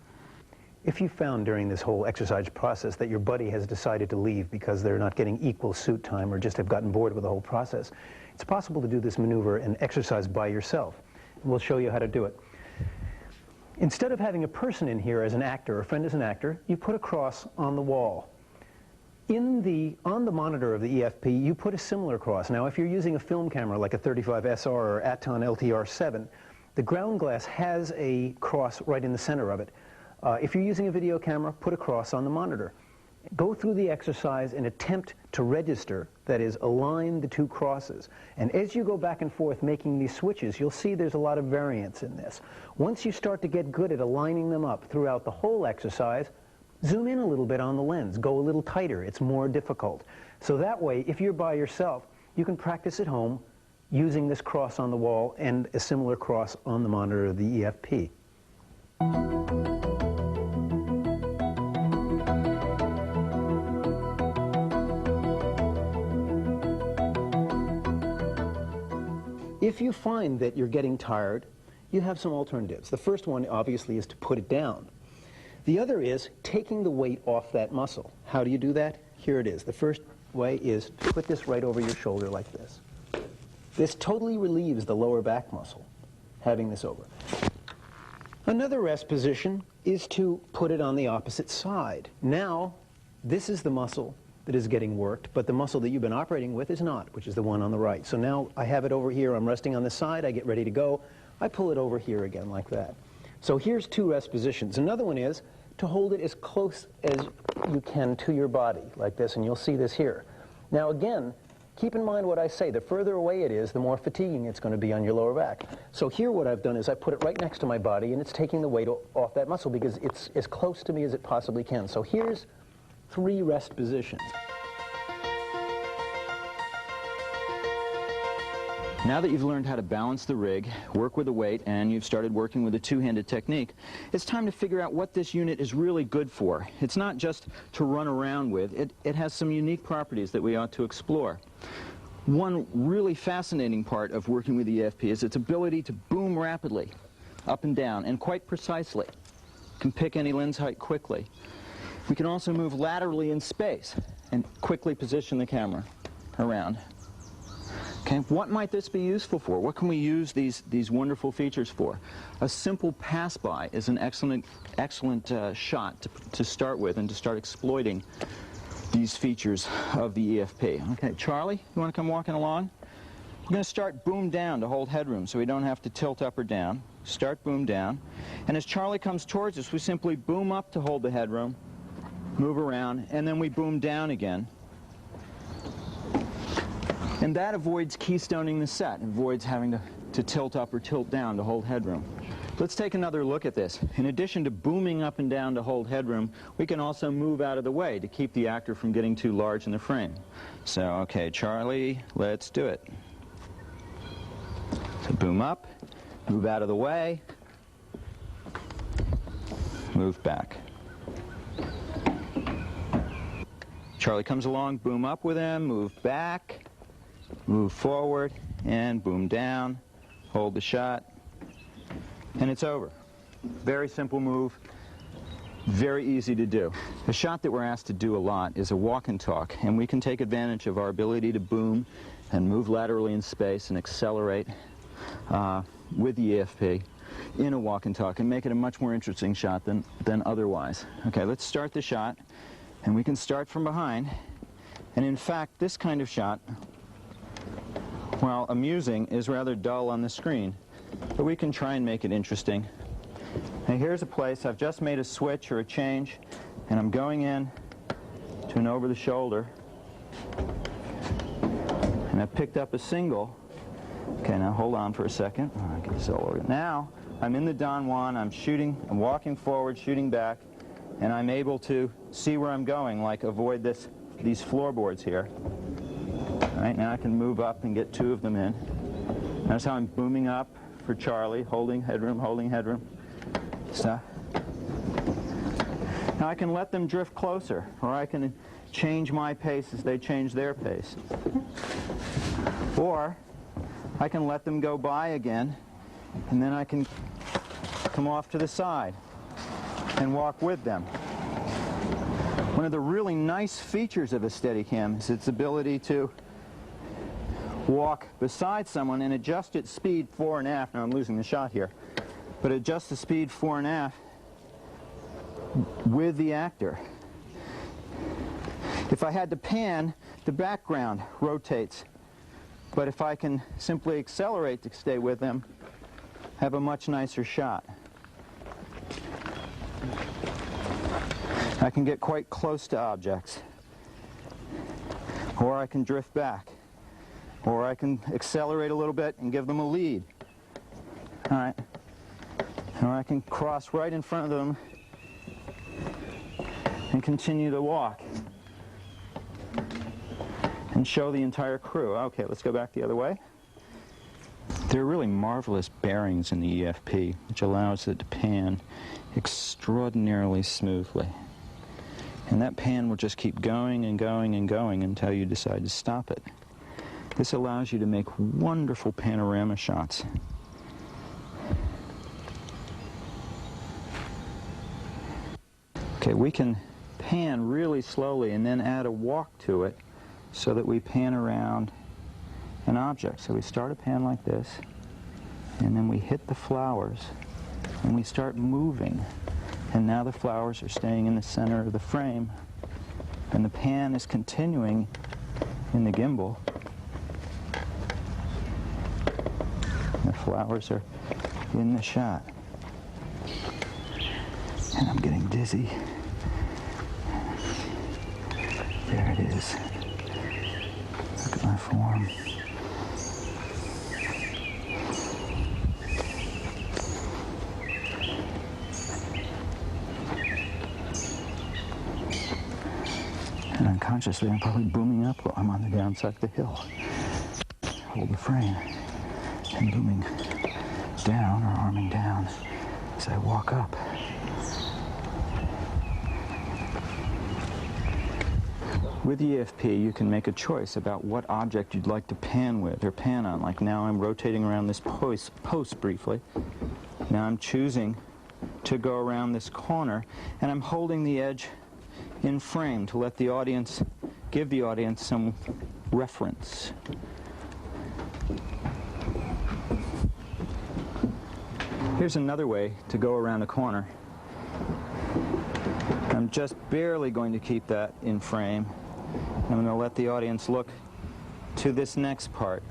If you found during this whole exercise process that your buddy has decided to leave because they're not getting equal suit time or just have gotten bored with the whole process, it's possible to do this maneuver and exercise by yourself. We'll show you how to do it. Instead of having a person in here as an actor, a friend as an actor, you put a cross on the wall. On the monitor of the EFP, you put a similar cross. Now, if you're using a film camera like a 35 SR or Aton LTR7, the ground glass has a cross right in the center of it. If you're using a video camera, put a cross on the monitor. Go through the exercise and attempt to register, that is, align the two crosses. And as you go back and forth making these switches, you'll see there's a lot of variance in this. Once you start to get good at aligning them up throughout the whole exercise, zoom in a little bit on the lens. Go a little tighter. It's more difficult. So that way, if you're by yourself, you can practice at home using this cross on the wall and a similar cross on the monitor of the EFP. If you find that you're getting tired, you have some alternatives. The first one, obviously, is to put it down. The other is taking the weight off that muscle. How do you do that? Here it is. The first way is to put this right over your shoulder like this. This totally relieves the lower back muscle, having this over. Another rest position is to put it on the opposite side. Now, this is the muscle that is getting worked, but the muscle that you've been operating with is not, which is the one on the right. So now I have it over here, I'm resting on the side, I get ready to go, I pull it over here again like that. So here's two rest positions. Another one is to hold it as close as you can to your body, like this, and you'll see this here. Now again, keep in mind what I say, the further away it is, the more fatiguing it's going to be on your lower back. So here what I've done is I put it right next to my body, and it's taking the weight off that muscle because it's as close to me as it possibly can. So here's 3 rest positions. Now that you've learned how to balance the rig, work with the weight, and you've started working with a two-handed technique, it's time to figure out what this unit is really good for. It's not just to run around with. It has some unique properties that we ought to explore. One really fascinating part of working with the EFP is its ability to boom rapidly, up and down, and quite precisely. You can pick any lens height quickly. We can also move laterally in space and quickly position the camera around. Okay, what might this be useful for? What can we use these wonderful features for? A simple pass-by is an excellent shot to start with and to start exploiting these features of the EFP. Okay, Charlie, you want to come walking along? We're going to start boom down to hold headroom so we don't have to tilt up or down. Start boom down. And as Charlie comes towards us, we simply boom up to hold the headroom, move around, and then we boom down again. And that avoids keystoning the set, avoids having to tilt up or tilt down to hold headroom. Let's take another look at this. In addition to booming up and down to hold headroom, we can also move out of the way to keep the actor from getting too large in the frame. So, okay, Charlie, let's do it. So boom up, move out of the way, move back. Charlie comes along, boom up with him, move back, move forward, and boom down, hold the shot, and it's over. Very simple move, very easy to do. The shot that we're asked to do a lot is a walk and talk, and we can take advantage of our ability to boom and move laterally in space and accelerate with the EFP in a walk and talk and make it a much more interesting shot than otherwise. Okay, let's start the shot, and we can start from behind. And in fact, this kind of shot, while amusing, is rather dull on the screen, but we can try and make it interesting. Now here's a place I've just made a switch or a change, and I'm going in to an over the shoulder, and I picked up a single. Okay, now hold on for a second. I'll get this all over. Now, I'm in the Don Juan, I'm shooting, I'm walking forward, shooting back, and I'm able to see where I'm going, like avoid these floorboards here. All right, now I can move up and get 2 of them in. Notice how I'm booming up for Charlie, holding headroom, stuff. Now I can let them drift closer, or I can change my pace as they change their pace. Or I can let them go by again, and then I can come off to the side and walk with them. One of the really nice features of a Steadicam is its ability to walk beside someone and adjust its speed fore and aft. Now I'm losing the shot here, but adjust the speed fore and aft with the actor. If I had to pan, the background rotates, but if I can simply accelerate to stay with them, have a much nicer shot. I can get quite close to objects, or I can drift back, or I can accelerate a little bit and give them a lead. All right. Or I can cross right in front of them and continue to walk and show the entire crew. Okay, let's go back the other way. There are really marvelous bearings in the EFP, which allows it to pan extraordinarily smoothly. And that pan will just keep going and going and going until you decide to stop it. This allows you to make wonderful panorama shots. Okay, we can pan really slowly and then add a walk to it so that we pan around an object. So we start a pan like this, and then we hit the flowers, and we start moving. And now the flowers are staying in the center of the frame, and the pan is continuing in the gimbal. The flowers are in the shot. And I'm getting dizzy. There it is. Look at my form. And unconsciously, I'm probably booming up while I'm on the downside of the hill. Hold the frame. And booming down or arming down as I walk up. With EFP, you can make a choice about what object you'd like to pan with or pan on. Like now I'm rotating around this post briefly. Now I'm choosing to go around this corner, and I'm holding the edge in frame to let the audience, give the audience some reference. Here's another way to go around a corner. I'm just barely going to keep that in frame. I'm going to let the audience look to this next part.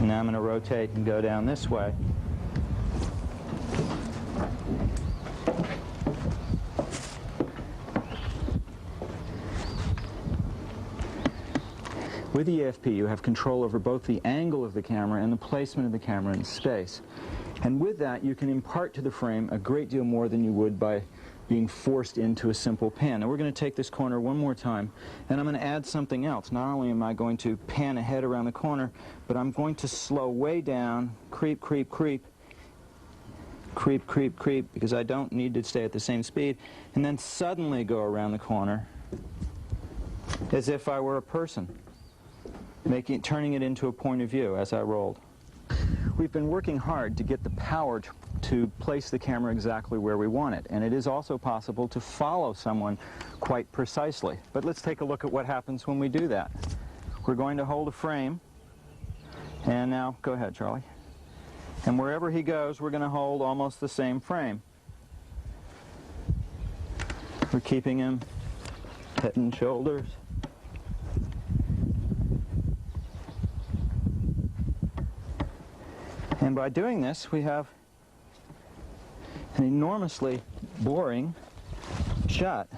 Now I'm going to rotate and go down this way. With EFP, you have control over both the angle of the camera and the placement of the camera in space. And with that, you can impart to the frame a great deal more than you would by being forced into a simple pan. Now we're going to take this corner one more time, and I'm going to add something else. Not only am I going to pan ahead around the corner, but I'm going to slow way down, creep, creep, creep, creep, creep, creep, because I don't need to stay at the same speed, and then suddenly go around the corner as if I were a person, turning it into a point of view as I rolled. We've been working hard to get the power to place the camera exactly where we want it, and it is also possible to follow someone quite precisely. But let's take a look at what happens when we do that. We're going to hold a frame, and now go ahead, Charlie. And wherever he goes, we're going to hold almost the same frame. We're keeping him head and shoulders. And by doing this, we have an enormously boring shot.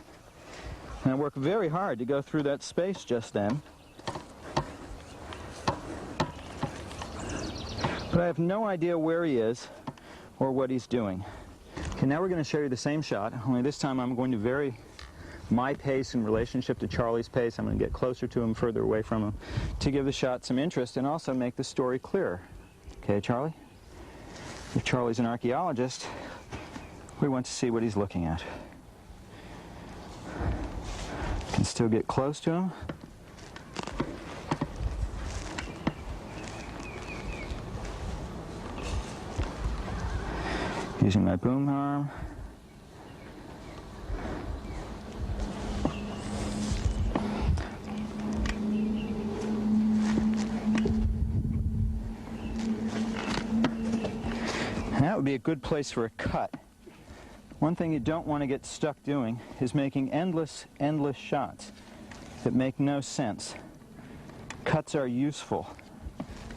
And I worked very hard to go through that space just then. But I have no idea where he is or what he's doing. Okay, now we're going to show you the same shot, only this time I'm going to vary my pace in relationship to Charlie's pace. I'm going to get closer to him, further away from him, to give the shot some interest and also make the story clearer. Okay, Charlie? If Charlie's an archaeologist, we want to see what he's looking at. Can still get close to him. Using my boom arm. And that would be a good place for a cut. One thing you don't want to get stuck doing is making endless shots that make no sense. Cuts are useful.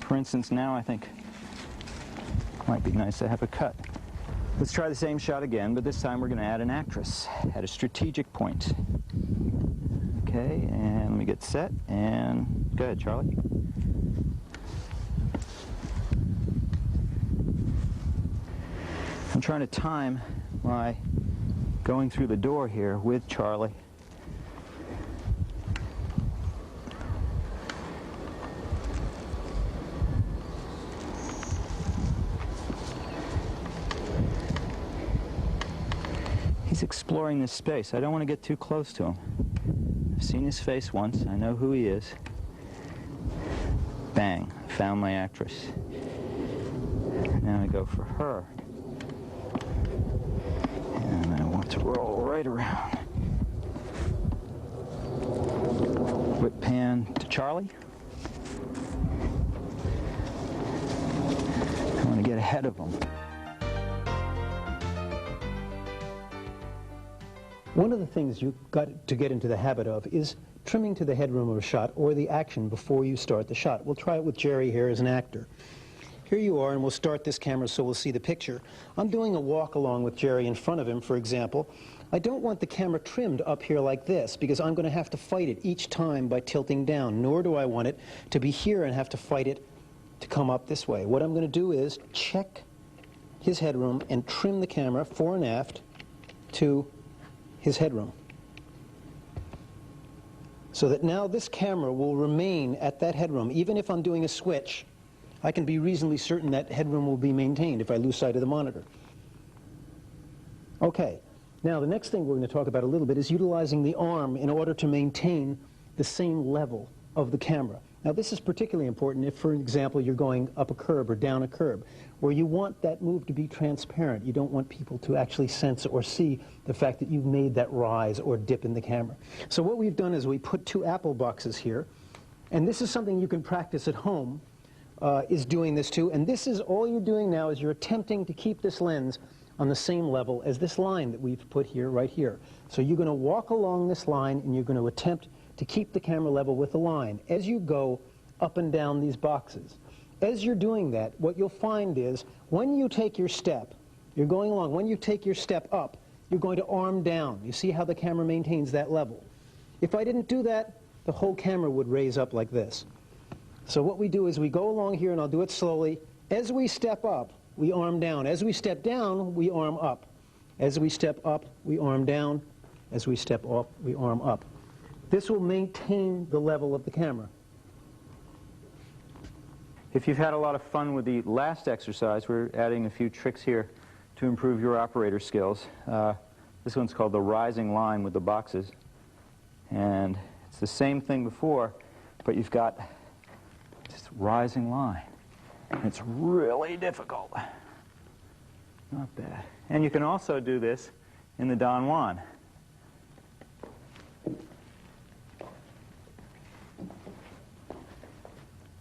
For instance, now I think it might be nice to have a cut. Let's try the same shot again, but this time we're going to add an actress at a strategic point. Okay, and let me get set, and go ahead, Charlie. I'm trying to time my going through the door here with Charlie. He's exploring this space. I don't want to get too close to him. I've seen his face once. I know who he is. Bang. Found my actress. Now I go for her. And I want to roll right around. Whip pan to Charlie. I want to get ahead of him. One of the things you've got to get into the habit of is trimming to the headroom of a shot or the action before you start the shot. We'll try it with Jerry here as an actor. Here you are, and we'll start this camera so we'll see the picture. I'm doing a walk along with Jerry in front of him, for example. I don't want the camera trimmed up here like this because I'm going to have to fight it each time by tilting down, nor do I want it to be here and have to fight it to come up this way. What I'm going to do is check his headroom and trim the camera fore and aft to his headroom, so that now this camera will remain at that headroom. Even if I'm doing a switch, I can be reasonably certain that headroom will be maintained if I lose sight of the monitor. Okay, now the next thing we're going to talk about a little bit is utilizing the arm in order to maintain the same level of the camera. Now this is particularly important if, for example, you're going up a curb or down a curb, where you want that move to be transparent. You don't want people to actually sense or see the fact that you've made that rise or dip in the camera. So what we've done is we put two apple boxes here, and this is something you can practice at home, is doing this too, and this is all you're doing now is you're attempting to keep this lens on the same level as this line that we've put here, right here. So you're going to walk along this line and you're going to attempt to keep the camera level with the line as you go up and down these boxes. As you're doing that, what you'll find is when you take your step, you're going along, when you take your step up, you're going to arm down. You see how the camera maintains that level. If I didn't do that, the whole camera would raise up like this. So what we do is we go along here, and I'll do it slowly. As we step up, we arm down. As we step down, we arm up. As we step up, we arm down. As we step up, we arm up. This will maintain the level of the camera. If you've had a lot of fun with the last exercise, we're adding a few tricks here to improve your operator skills. This one's called the rising line with the boxes. And it's the same thing before, but you've got this rising line. And it's really difficult. Not bad. And you can also do this in the Don Juan.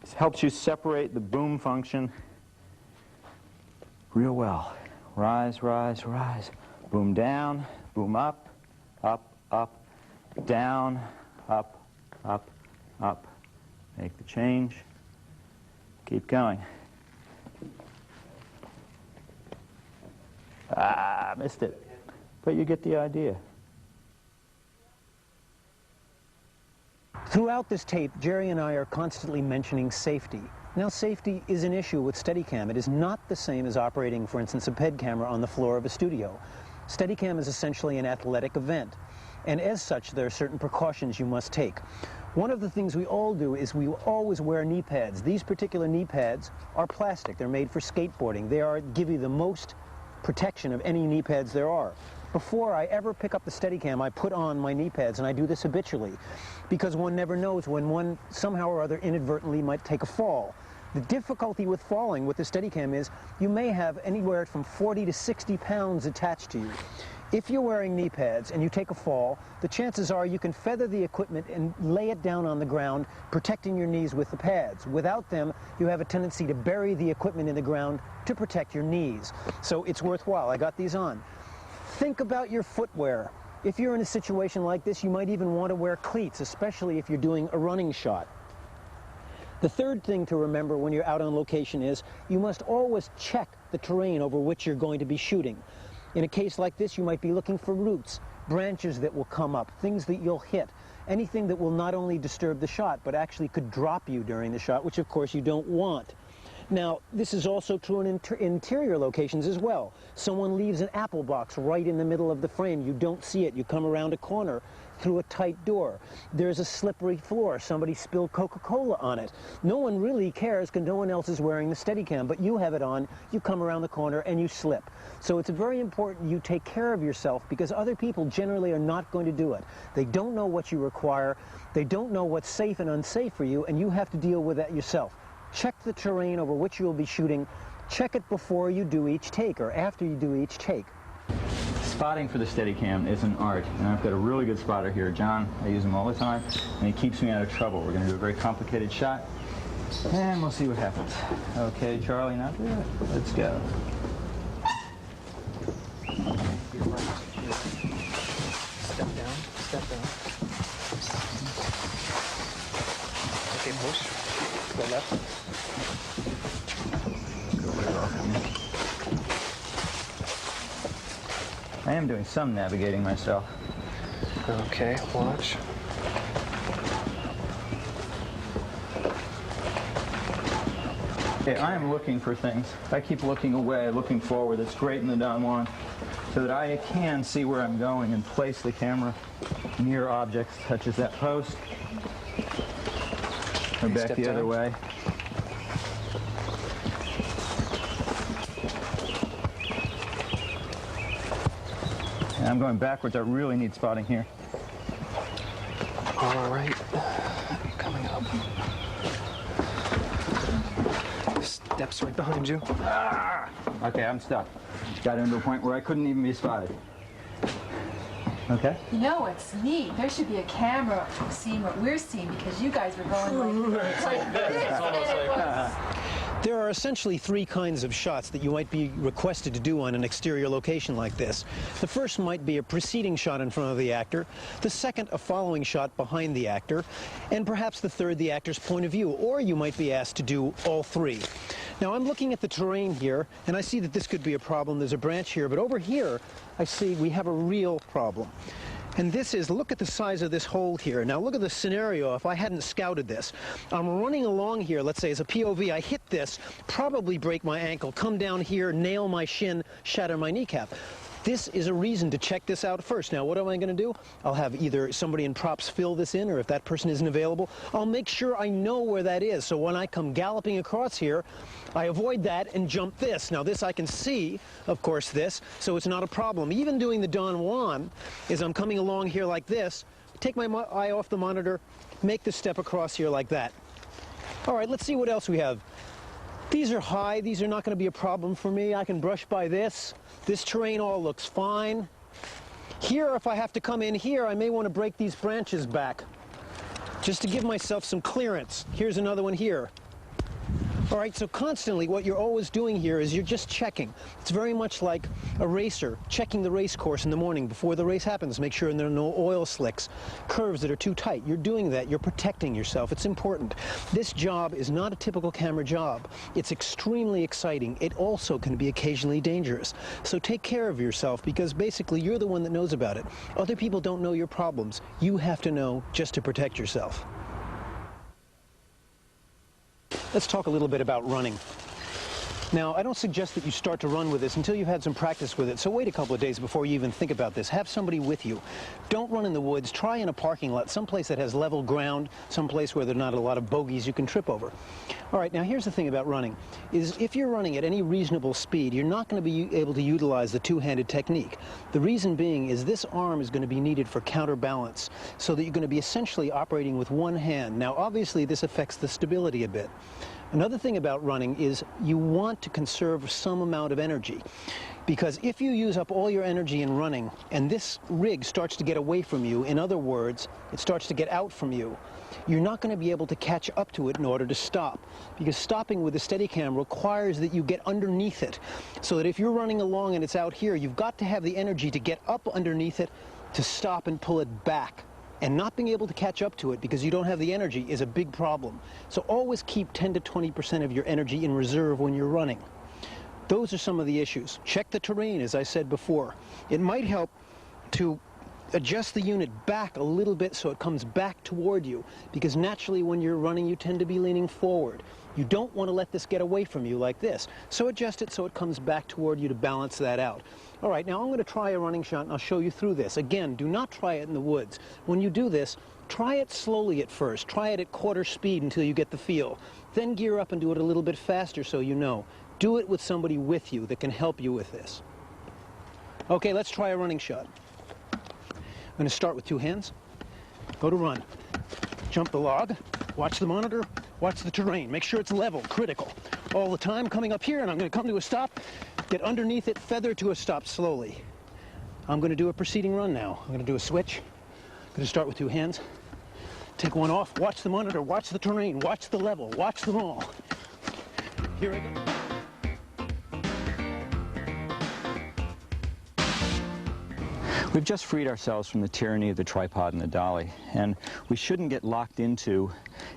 This helps you separate the boom function real well. Rise, rise, rise. Boom down, boom up, up, up, down, up, up, up. Make the change. Keep going. Ah, missed it. But you get the idea. Throughout this tape, Jerry and I are constantly mentioning safety. Now, safety is an issue with Steadicam. It is not the same as operating, for instance, a PED camera on the floor of a studio. Steadicam is essentially an athletic event, and as such, there are certain precautions you must take. One of the things we all do is we always wear knee pads. These particular knee pads are plastic. They're made for skateboarding. They give you the most protection of any knee pads there are. Before I ever pick up the Steadicam, I put on my knee pads, and I do this habitually, because one never knows when one somehow or other inadvertently might take a fall. The difficulty with falling with the Steadicam is you may have anywhere from 40 to 60 pounds attached to you. If you're wearing knee pads and you take a fall, the chances are you can feather the equipment and lay it down on the ground, protecting your knees with the pads. Without them, you have a tendency to bury the equipment in the ground to protect your knees. So it's worthwhile. I got these on. Think about your footwear. If you're in a situation like this, you might even want to wear cleats, especially if you're doing a running shot. The third thing to remember when you're out on location is you must always check the terrain over which you're going to be shooting. In a case like this, you might be looking for roots, branches that will come up, things that you'll hit, anything that will not only disturb the shot, but actually could drop you during the shot, which of course you don't want. Now, this is also true in interior locations as well. Someone leaves an apple box right in the middle of the frame. You don't see it. You come around a corner through a tight door. There's a slippery floor. Somebody spilled Coca-Cola on it. No one really cares because no one else is wearing the Steadicam, but you have it on. You come around the corner and you slip. So it's very important you take care of yourself, because other people generally are not going to do it. They don't know what you require. They don't know what's safe and unsafe for you, and you have to deal with that yourself. Check the terrain over which you'll be shooting. Check it before you do each take or after you do each take. Spotting for the Steadicam is an art, and I've got a really good spotter here, John. I use him all the time, and he keeps me out of trouble. We're going to do a very complicated shot, and we'll see what happens. Okay, Charlie, not bad. Let's go. Step down, step down. Okay, push. Go left. I am doing some navigating myself. Okay, watch. Okay, I am looking for things. I keep looking away, looking forward. It's great in the Don Juan, so that I can see where I'm going and place the camera near objects such as that post, or back Step the down. other way. And I'm going backwards. I really need spotting here. All right, coming up. Steps right behind you. Ah! Okay, I'm stuck. Got into a point where I couldn't even be spotted. Okay. You know, it's neat. There should be a camera seeing what we're seeing, because you guys were going like this. And it was... There are essentially three kinds of shots that you might be requested to do on an exterior location like this. The first might be a preceding shot in front of the actor, the second a following shot behind the actor, and perhaps the third the actor's point of view, or you might be asked to do all three. Now, I'm looking at the terrain here, and I see that this could be a problem. There's a branch here, but over here I see we have a real problem. And this is, look at the size of this hole here. Now look at the scenario if I hadn't scouted this. I'm running along here, let's say as a POV, I hit this, probably break my ankle, come down here, nail my shin, shatter my kneecap. This is a reason to check this out first. Now, what am I going to do? I'll have either somebody in props fill this in, or if that person isn't available, I'll make sure I know where that is. So when I come galloping across here, I avoid that and jump this. Now, this I can see, of course, this, so it's not a problem. Even doing the Don Juan is I'm coming along here like this, take my eye off the monitor, make the step across here like that. All right, let's see what else we have. These are high. These are not going to be a problem for me. I can brush by this. This terrain all looks fine. Here, if I have to come in here, I may want to break these branches back just to give myself some clearance. Here's another one here. All right, so constantly what you're always doing here is you're just checking. It's very much like a racer checking the race course in the morning before the race happens. Make sure there are no oil slicks, curves that are too tight. You're doing that. You're protecting yourself. It's important. This job is not a typical camera job. It's extremely exciting. It also can be occasionally dangerous. So take care of yourself, because basically you're the one that knows about it. Other people don't know your problems. You have to know just to protect yourself. Let's talk a little bit about running. Now, I don't suggest that you start to run with this until you've had some practice with it, so wait a couple of days before you even think about this. Have somebody with you. Don't run in the woods. Try in a parking lot, someplace that has level ground, someplace where there are not a lot of bogeys you can trip over. All right, now here's the thing about running, is if you're running at any reasonable speed, you're not going to be able to utilize the two-handed technique. The reason being is this arm is going to be needed for counterbalance, so that you're going to be essentially operating with one hand. Now, obviously, this affects the stability a bit. Another thing about running is you want to conserve some amount of energy, because if you use up all your energy in running and this rig starts to get away from you, in other words, it starts to get out from you, you're not going to be able to catch up to it in order to stop, because stopping with the Steadicam requires that you get underneath it, so that if you're running along and it's out here, you've got to have the energy to get up underneath it to stop and pull it back. And not being able to catch up to it because you don't have the energy is a big problem. So always keep 10 to 20% of your energy in reserve when you're running. Those are some of the issues. Check the terrain, as I said before. It might help to adjust the unit back a little bit so it comes back toward you, because naturally when you're running you tend to be leaning forward. You don't want to let this get away from you like this. So adjust it so it comes back toward you to balance that out. All right, now I'm going to try a running shot and I'll show you through this. Again, do not try it in the woods. When you do this, try it slowly at first. Try it at quarter speed until you get the feel. Then gear up and do it a little bit faster so you know. Do it with somebody with you that can help you with this. Okay, let's try a running shot. I'm going to start with two hands. Go to run. Jump the log. Watch the monitor. Watch the terrain. Make sure it's level, critical. All the time coming up here, and I'm going to come to a stop. Get underneath it, feather to a stop slowly. I'm going to do a preceding run now. I'm going to do a switch. I'm going to start with two hands. Take one off. Watch the monitor. Watch the terrain. Watch the level. Watch them all. Here I go. We've just freed ourselves from the tyranny of the tripod and the dolly, and we shouldn't get locked into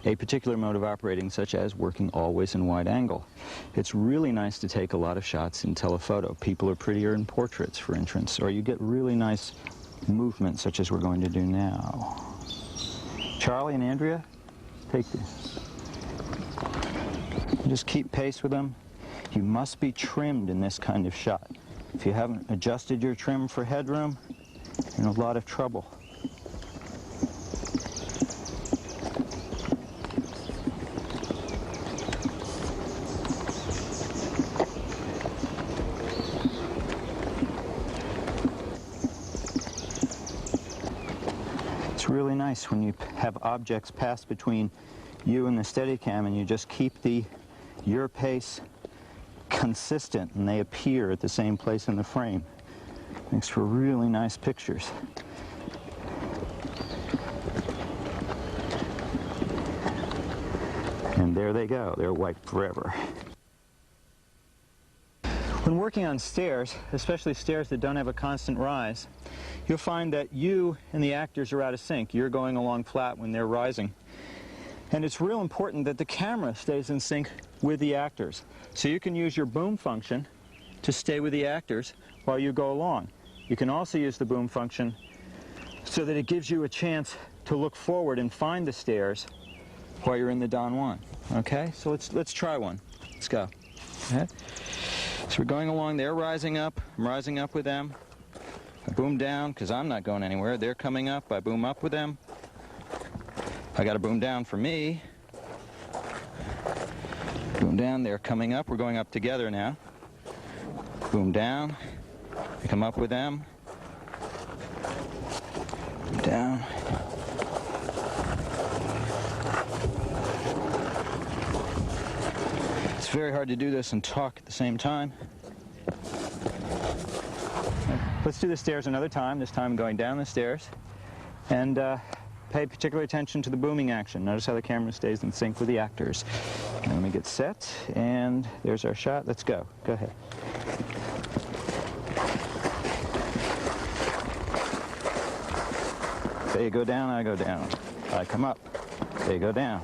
a particular mode of operating, such as working always in wide angle. It's really nice to take a lot of shots in telephoto. People are prettier in portraits, for instance, or you get really nice movement, such as we're going to do now. Charlie and Andrea, take this. Just keep pace with them. You must be trimmed in this kind of shot. If you haven't adjusted your trim for headroom, you're in a lot of trouble. It's really nice when you have objects pass between you and the Steadicam and you just keep your pace consistent and they appear at the same place in the frame. Makes for really nice pictures. And there they go. They're wiped forever. When working on stairs, especially stairs that don't have a constant rise, you'll find that you and the actors are out of sync. You're going along flat when they're rising. And it's real important that the camera stays in sync with the actors. So you can use your boom function to stay with the actors while you go along. You can also use the boom function so that it gives you a chance to look forward and find the stairs while you're in the Don Juan. Okay, so let's try one. Let's go. Okay. So we're going along, they're rising up, I'm rising up with them. I boom down because I'm not going anywhere. They're coming up, I boom up with them. I got to boom down for me. Boom down, they're coming up, we're going up together now. Boom down, I come up with them. Boom down. It's very hard to do this and talk at the same time. Let's do the stairs another time, this time going down the stairs. And pay particular attention to the booming action. Notice how the camera stays in sync with the actors. Now let me get set, and there's our shot. Let's go. Go ahead. They go down, I go down. I come up. They go down.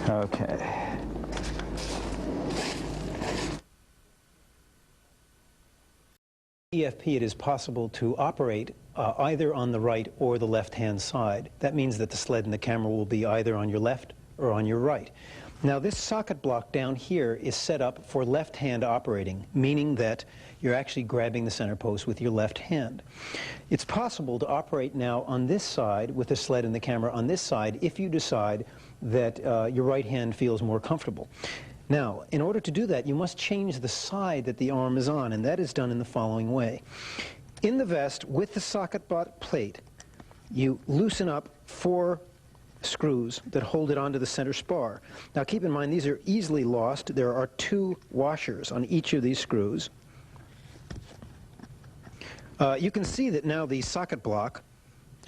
Okay. EFP, it is possible to operate either on the right or the left-hand side. That means that the sled and the camera will be either on your left or on your right. Now, this socket block down here is set up for left-hand operating, meaning that you're actually grabbing the center post with your left hand. It's possible to operate now on this side with the sled and the camera on this side if you decide that your right hand feels more comfortable. Now, in order to do that, you must change the side that the arm is on, and that is done in the following way. In the vest, with the socket plate, you loosen up 4 screws that hold it onto the center spar. Now, keep in mind, these are easily lost. There are 2 washers on each of these screws. You can see that now the socket block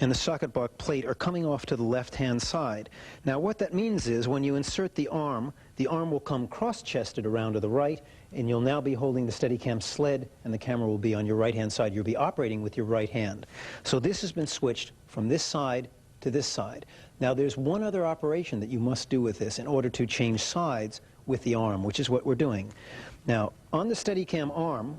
and the socket block plate are coming off to the left-hand side. Now, what that means is when you insert the arm will come cross-chested around to the right, and you'll now be holding the Steadicam sled, and the camera will be on your right-hand side. You'll be operating with your right hand. So this has been switched from this side to this side. Now, there's one other operation that you must do with this in order to change sides with the arm, which is what we're doing. Now, on the Steadicam arm,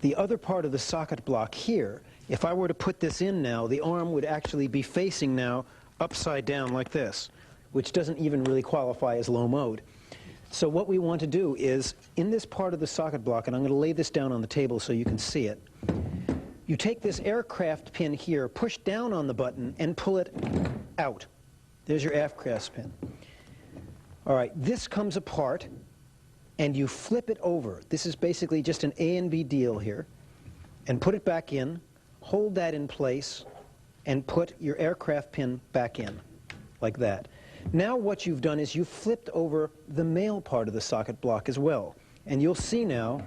the other part of the socket block here, if I were to put this in now, the arm would actually be facing now upside down like this, which doesn't even really qualify as low mode. So what we want to do is, in this part of the socket block, and I'm going to lay this down on the table so you can see it, you take this aircraft pin here, push down on the button, and pull it out. There's your aircraft pin. All right, this comes apart, and you flip it over. This is basically just an A and B deal here. And put it back in, hold that in place, and put your aircraft pin back in, like that. Now what you've done is you've flipped over the male part of the socket block as well. And you'll see now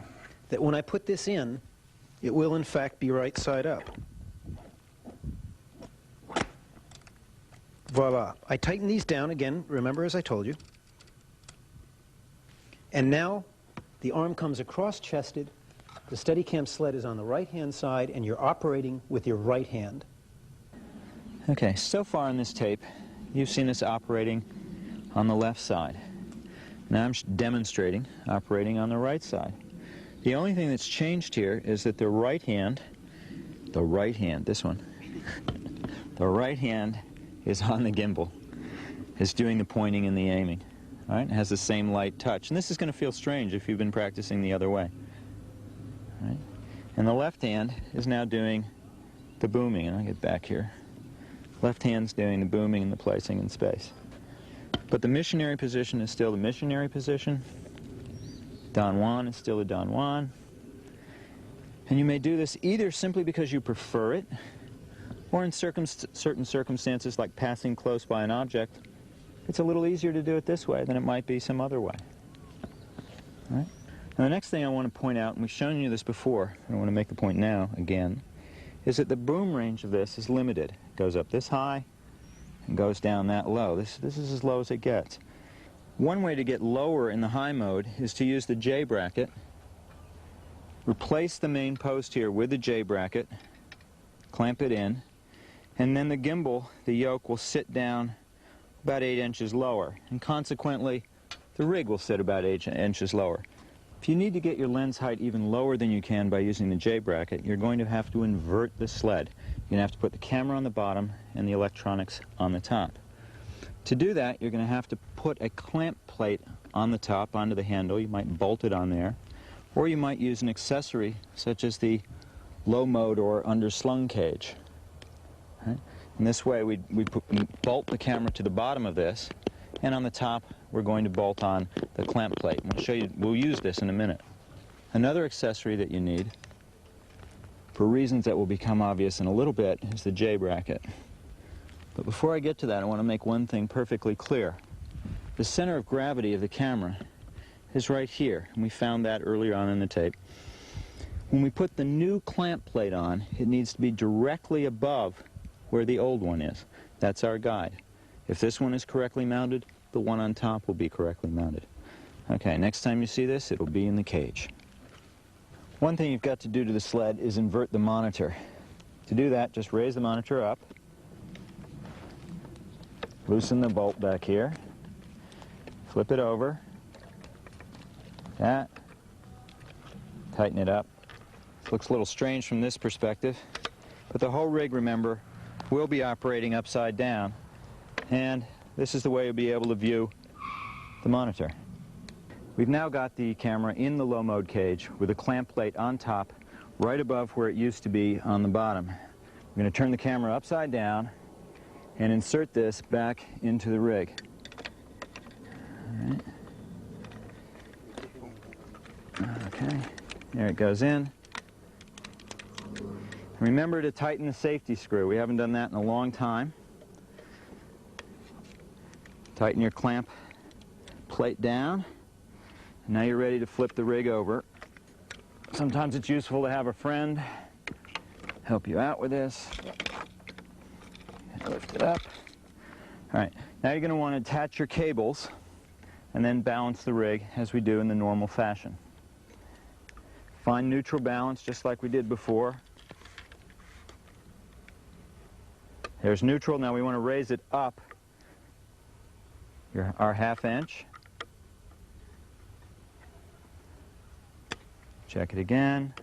that when I put this in, it will in fact be right side up. Voila. I tighten these down again, remember, as I told you. And now the arm comes across chested, the Steadicam sled is on the right-hand side, and you're operating with your right hand. Okay, so far in this tape, you've seen us operating on the left side. Now I'm demonstrating operating on the right side. The only thing that's changed here is that the right hand, this one, the right hand is on the gimbal, is doing the pointing and the aiming. All right, it has the same light touch. And this is going to feel strange if you've been practicing the other way. All right? And the left hand is now doing the booming. And I'll get back here. Left hand's doing the booming and the placing in space. But the missionary position is still the missionary position. Don Juan is still a Don Juan. And you may do this either simply because you prefer it, or in certain circumstances like passing close by an object, it's a little easier to do it this way than it might be some other way. All right? Now the next thing I want to point out, and we've shown you this before, and I want to make the point now again, is that the boom range of this is limited. It goes up this high and goes down that low. This is as low as it gets. One way to get lower in the high mode is to use the J bracket, replace the main post here with the J bracket, clamp it in, and then the gimbal, the yoke, will sit down about 8 inches lower, and consequently the rig will sit about 8 inches lower. If you need to get your lens height even lower than you can by using the J bracket, you're going to have to invert the sled. You're going to have to put the camera on the bottom and the electronics on the top. To do that, you're going to have to put a clamp plate on the top onto the handle. You might bolt it on there, or you might use an accessory such as the low mode or underslung cage. Right? And this way we bolt the camera to the bottom of this, and on the top we're going to bolt on the clamp plate. And we'll use this in a minute. Another accessory that you need, for reasons that will become obvious in a little bit, is the J bracket. But before I get to that, I want to make one thing perfectly clear. The center of gravity of the camera is right here, and we found that earlier on in the tape. When we put the new clamp plate on, it needs to be directly above where the old one is. That's our guide. If this one is correctly mounted, the one on top will be correctly mounted. Okay, next time you see this, it'll be in the cage. One thing you've got to do to the sled is invert the monitor. To do that, just raise the monitor up, loosen the bolt back here, flip it over, that, tighten it up, Looks a little strange from this perspective, but the whole rig, remember, will be operating upside down, and this is the way you'll be able to view the monitor. We've now got the camera in the low mode cage with a clamp plate on top, right above where it used to be on the bottom. I'm going to turn the camera upside down and insert this back into the rig. All right. Okay, there it goes in. Remember to tighten the safety screw. We haven't done that in a long time. Tighten your clamp plate down. Now you're ready to flip the rig over. Sometimes it's useful to have a friend help you out with this. Lift it up. All right, now you're going to want to attach your cables and then balance the rig as we do in the normal fashion. Find neutral balance just like we did before. There's neutral. Now we want to raise it up our ½ inch. Check it again.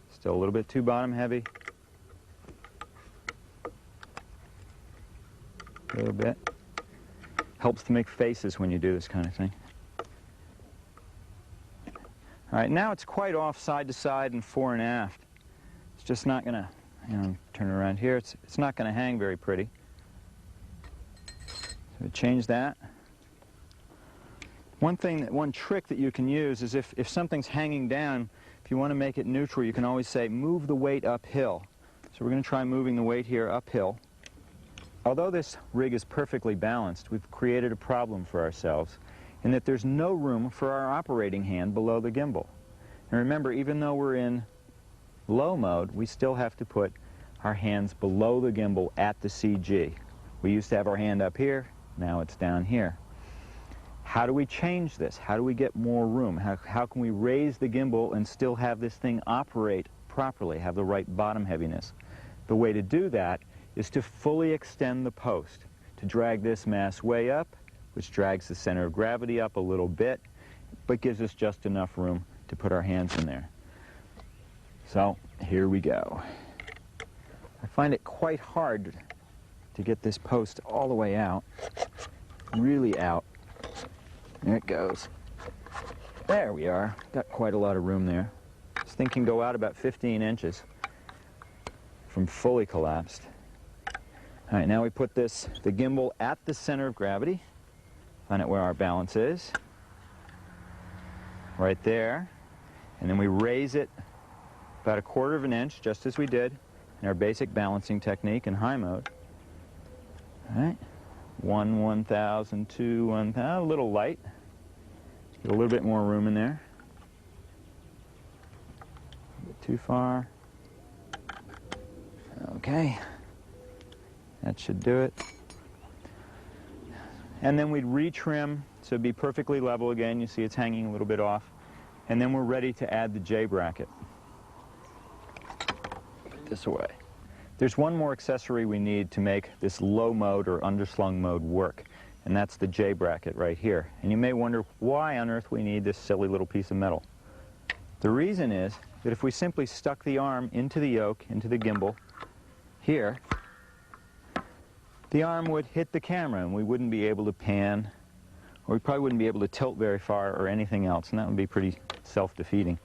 Still a little bit too bottom heavy. A little bit. Helps to make faces when you do this kind of thing. All right, now it's quite off side to side and fore and aft. It's just not going to, turn it around here. It's not going to hang very pretty. So change that. One trick that you can use is if something's hanging down, if you want to make it neutral, you can always say, move the weight uphill. So we're going to try moving the weight here uphill. Although this rig is perfectly balanced, we've created a problem for ourselves in that there's no room for our operating hand below the gimbal. And remember, even though we're in low mode, we still have to put our hands below the gimbal at the CG. We used to have our hand up here, now it's down here. How do we change this? How do we get more room? How can we raise the gimbal and still have this thing operate properly, have the right bottom heaviness? The way to do that is to fully extend the post, to drag this mass way up, which drags the center of gravity up a little bit, but gives us just enough room to put our hands in there. So here we go. I find it quite hard to get this post all the way out, really out. There it goes. There we are. Got quite a lot of room there. This thing can go out about 15 inches from fully collapsed. All right, now we put the gimbal at the center of gravity. Find out where our balance is. Right there. And then we raise it about 1/4 inch, just as we did in our basic balancing technique in high mode. All right. 1/1000, 2/1000, a little light. Get a little bit more room in there. A bit too far. Okay. That should do it. And then we'd retrim, so it'd be perfectly level again. You see it's hanging a little bit off. And then we're ready to add the J bracket. Put this away. There's one more accessory we need to make this low mode or underslung mode work, and that's the J bracket right here. And you may wonder why on earth we need this silly little piece of metal. The reason is that if we simply stuck the arm into the yoke, into the gimbal, here, the arm would hit the camera and we wouldn't be able to pan, or we probably wouldn't be able to tilt very far or anything else, and that would be pretty self-defeating.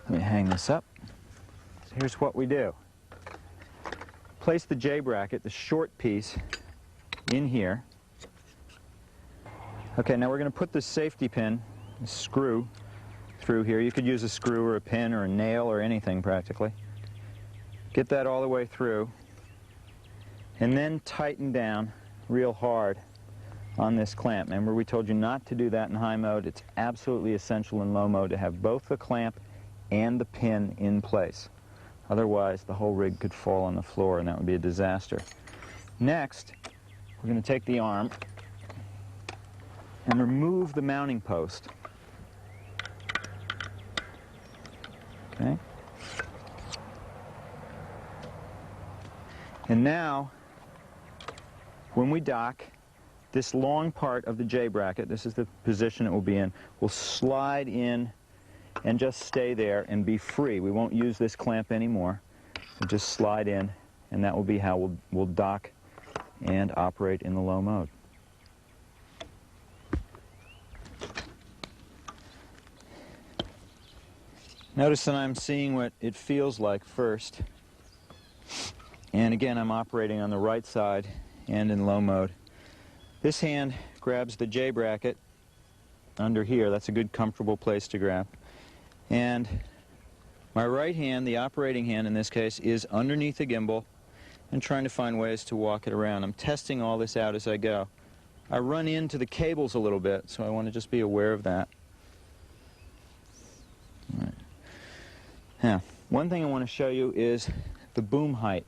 Let me hang this up. So here's what we do. Place the J bracket, the short piece, in here. Okay, now we're going to put the safety pin, the screw, through here. You could use a screw or a pin or a nail or anything practically. Get that all the way through, and then tighten down real hard on this clamp. Remember, we told you not to do that in high mode. It's absolutely essential in low mode to have both the clamp and the pin in place. Otherwise, the whole rig could fall on the floor, and that would be a disaster. Next, we're going to take the arm and remove the mounting post. Okay? And now, when we dock, this long part of the J bracket, this is the position it will be in, will slide in and just stay there and be free. We won't use this clamp anymore. We'll just slide in, and that will be how we'll dock and operate in the low mode. Notice that I'm seeing what it feels like first. And again, I'm operating on the right side and in low mode. This hand grabs the J bracket under here. That's a good comfortable place to grab. And my right hand, the operating hand in this case, is underneath the gimbal and trying to find ways to walk it around. I'm testing all this out as I go. I run into the cables a little bit, so I want to just be aware of that. All right. Now, one thing I want to show you is the boom height.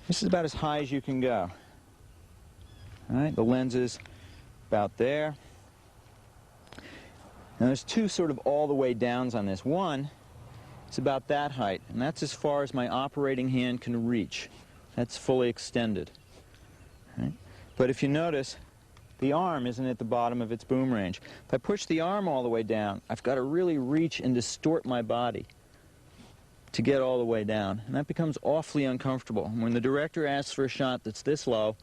This is about as high as you can go. All right, the lens is about there. Now there's two sort of all the way downs on this. One, it's about that height, and that's as far as my operating hand can reach. That's fully extended. Right? But if you notice, the arm isn't at the bottom of its boom range. If I push the arm all the way down, I've got to really reach and distort my body to get all the way down, and that becomes awfully uncomfortable. When the director asks for a shot that's this low,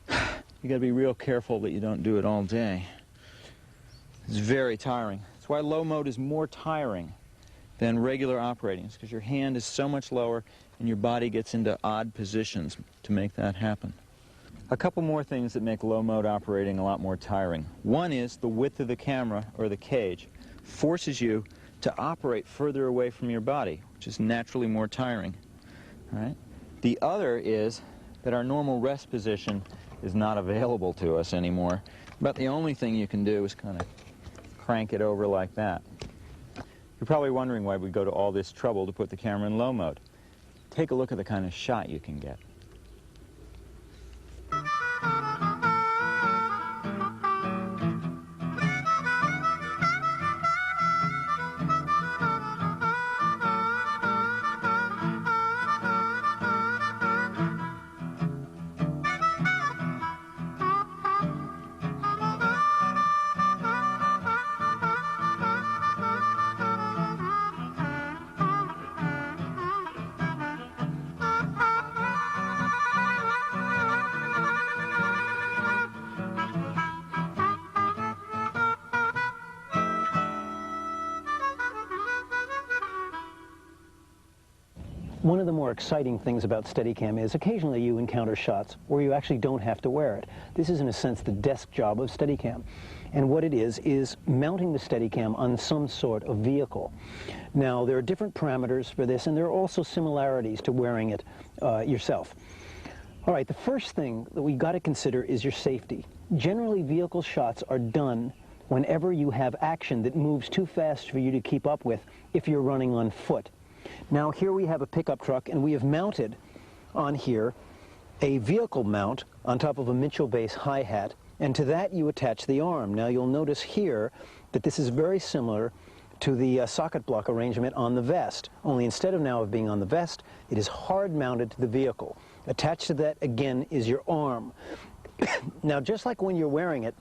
you got to be real careful that you don't do it all day. It's very tiring. That's why low mode is more tiring than regular operating. It's because your hand is so much lower and your body gets into odd positions to make that happen. A couple more things that make low mode operating a lot more tiring. One is the width of the camera, or the cage, forces you to operate further away from your body, which is naturally more tiring. All right? The other is that our normal rest position is not available to us anymore. About the only thing you can do is kind of crank it over like that. You're probably wondering why we go to all this trouble to put the camera in low mode. Take a look at the kind of shot you can get. One of the more exciting things about Steadicam is occasionally you encounter shots where you actually don't have to wear it. This is in a sense the desk job of Steadicam. And what it is mounting the Steadicam on some sort of vehicle. Now there are different parameters for this, and there are also similarities to wearing it yourself. All right, the first thing that we got to consider is your safety. Generally vehicle shots are done whenever you have action that moves too fast for you to keep up with if you're running on foot. Now here we have a pickup truck, and we have mounted on here a vehicle mount on top of a Mitchell base hi-hat, and to that you attach the arm. Now you'll notice here that this is very similar to the socket block arrangement on the vest, only instead of now of being on the vest, it is hard mounted to the vehicle. Attached to that again is your arm. Now just like when you're wearing it,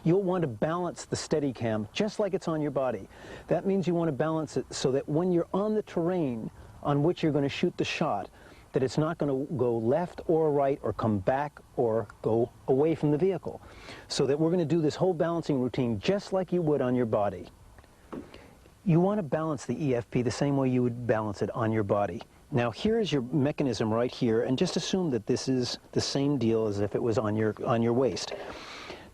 you'll want to balance the Steadicam just like it's on your body. That means you want to balance it so that when you're on the terrain on which you're going to shoot the shot, that it's not going to go left or right or come back or go away from the vehicle. So that we're going to do this whole balancing routine just like you would on your body. You want to balance the EFP the same way you would balance it on your body. Now here's your mechanism right here, and just assume that this is the same deal as if it was on your waist.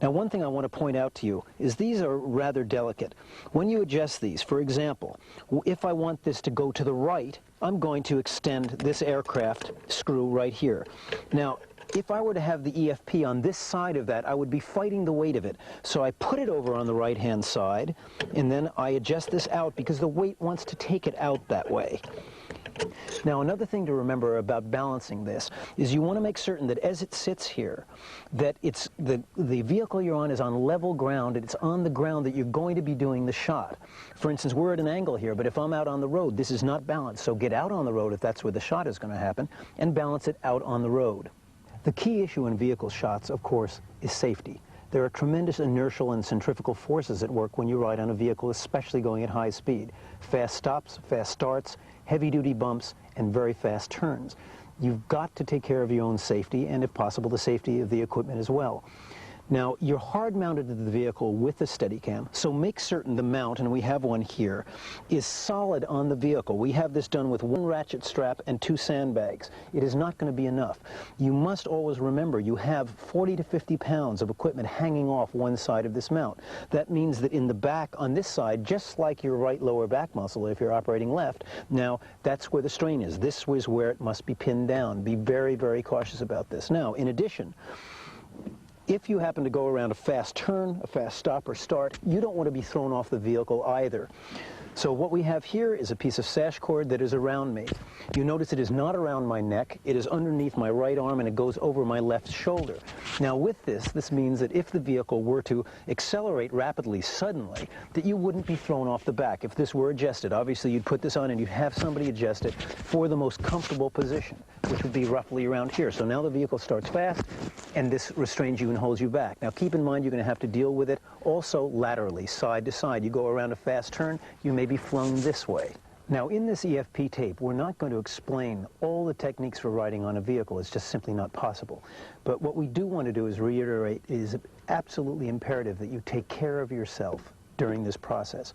Now one thing I want to point out to you is these are rather delicate. When you adjust these, for example, if I want this to go to the right, I'm going to extend this aircraft screw right here. Now if I were to have the EFP on this side of that, I would be fighting the weight of it. So I put it over on the right-hand side, and then I adjust this out because the weight wants to take it out that way. Now another thing to remember about balancing this is you want to make certain that as it sits here, that it's the vehicle you're on is on level ground, and it's on the ground that you're going to be doing the shot. For instance, we're at an angle here, but if I'm out on the road, this is not balanced. So get out on the road if that's where the shot is going to happen, and balance it out on the road. The key issue in vehicle shots, of course, is safety. There are tremendous inertial and centrifugal forces at work when you ride on a vehicle, especially going at high speed. Fast stops, fast starts, heavy-duty bumps, and very fast turns. You've got to take care of your own safety and, if possible, the safety of the equipment as well. Now, you're hard mounted to the vehicle with the Steadicam, so make certain the mount, and we have one here, is solid on the vehicle. We have this done with one ratchet strap and 2 sandbags. It is not going to be enough. You must always remember you have 40 to 50 pounds of equipment hanging off one side of this mount. That means that in the back on this side, just like your right lower back muscle if you're operating left, now that's where the strain is. This is where it must be pinned down. Be very, very cautious about this. Now, in addition, if you happen to go around a fast turn, a fast stop or start, you don't want to be thrown off the vehicle either. So what we have here is a piece of sash cord that is around me. You notice it is not around my neck, it is underneath my right arm and it goes over my left shoulder. Now with this means that if the vehicle were to accelerate rapidly suddenly, that you wouldn't be thrown off the back. If this were adjusted, obviously you'd put this on and you'd have somebody adjust it for the most comfortable position, which would be roughly around here. So now the vehicle starts fast and this restrains you and holds you back. Now keep in mind you're going to have to deal with it also laterally, side to side. You go around a fast turn, you may be flung this way. Now in this EFP tape, we're not going to explain all the techniques for riding on a vehicle. It's just simply not possible. But what we do want to do is reiterate it is absolutely imperative that you take care of yourself during this process.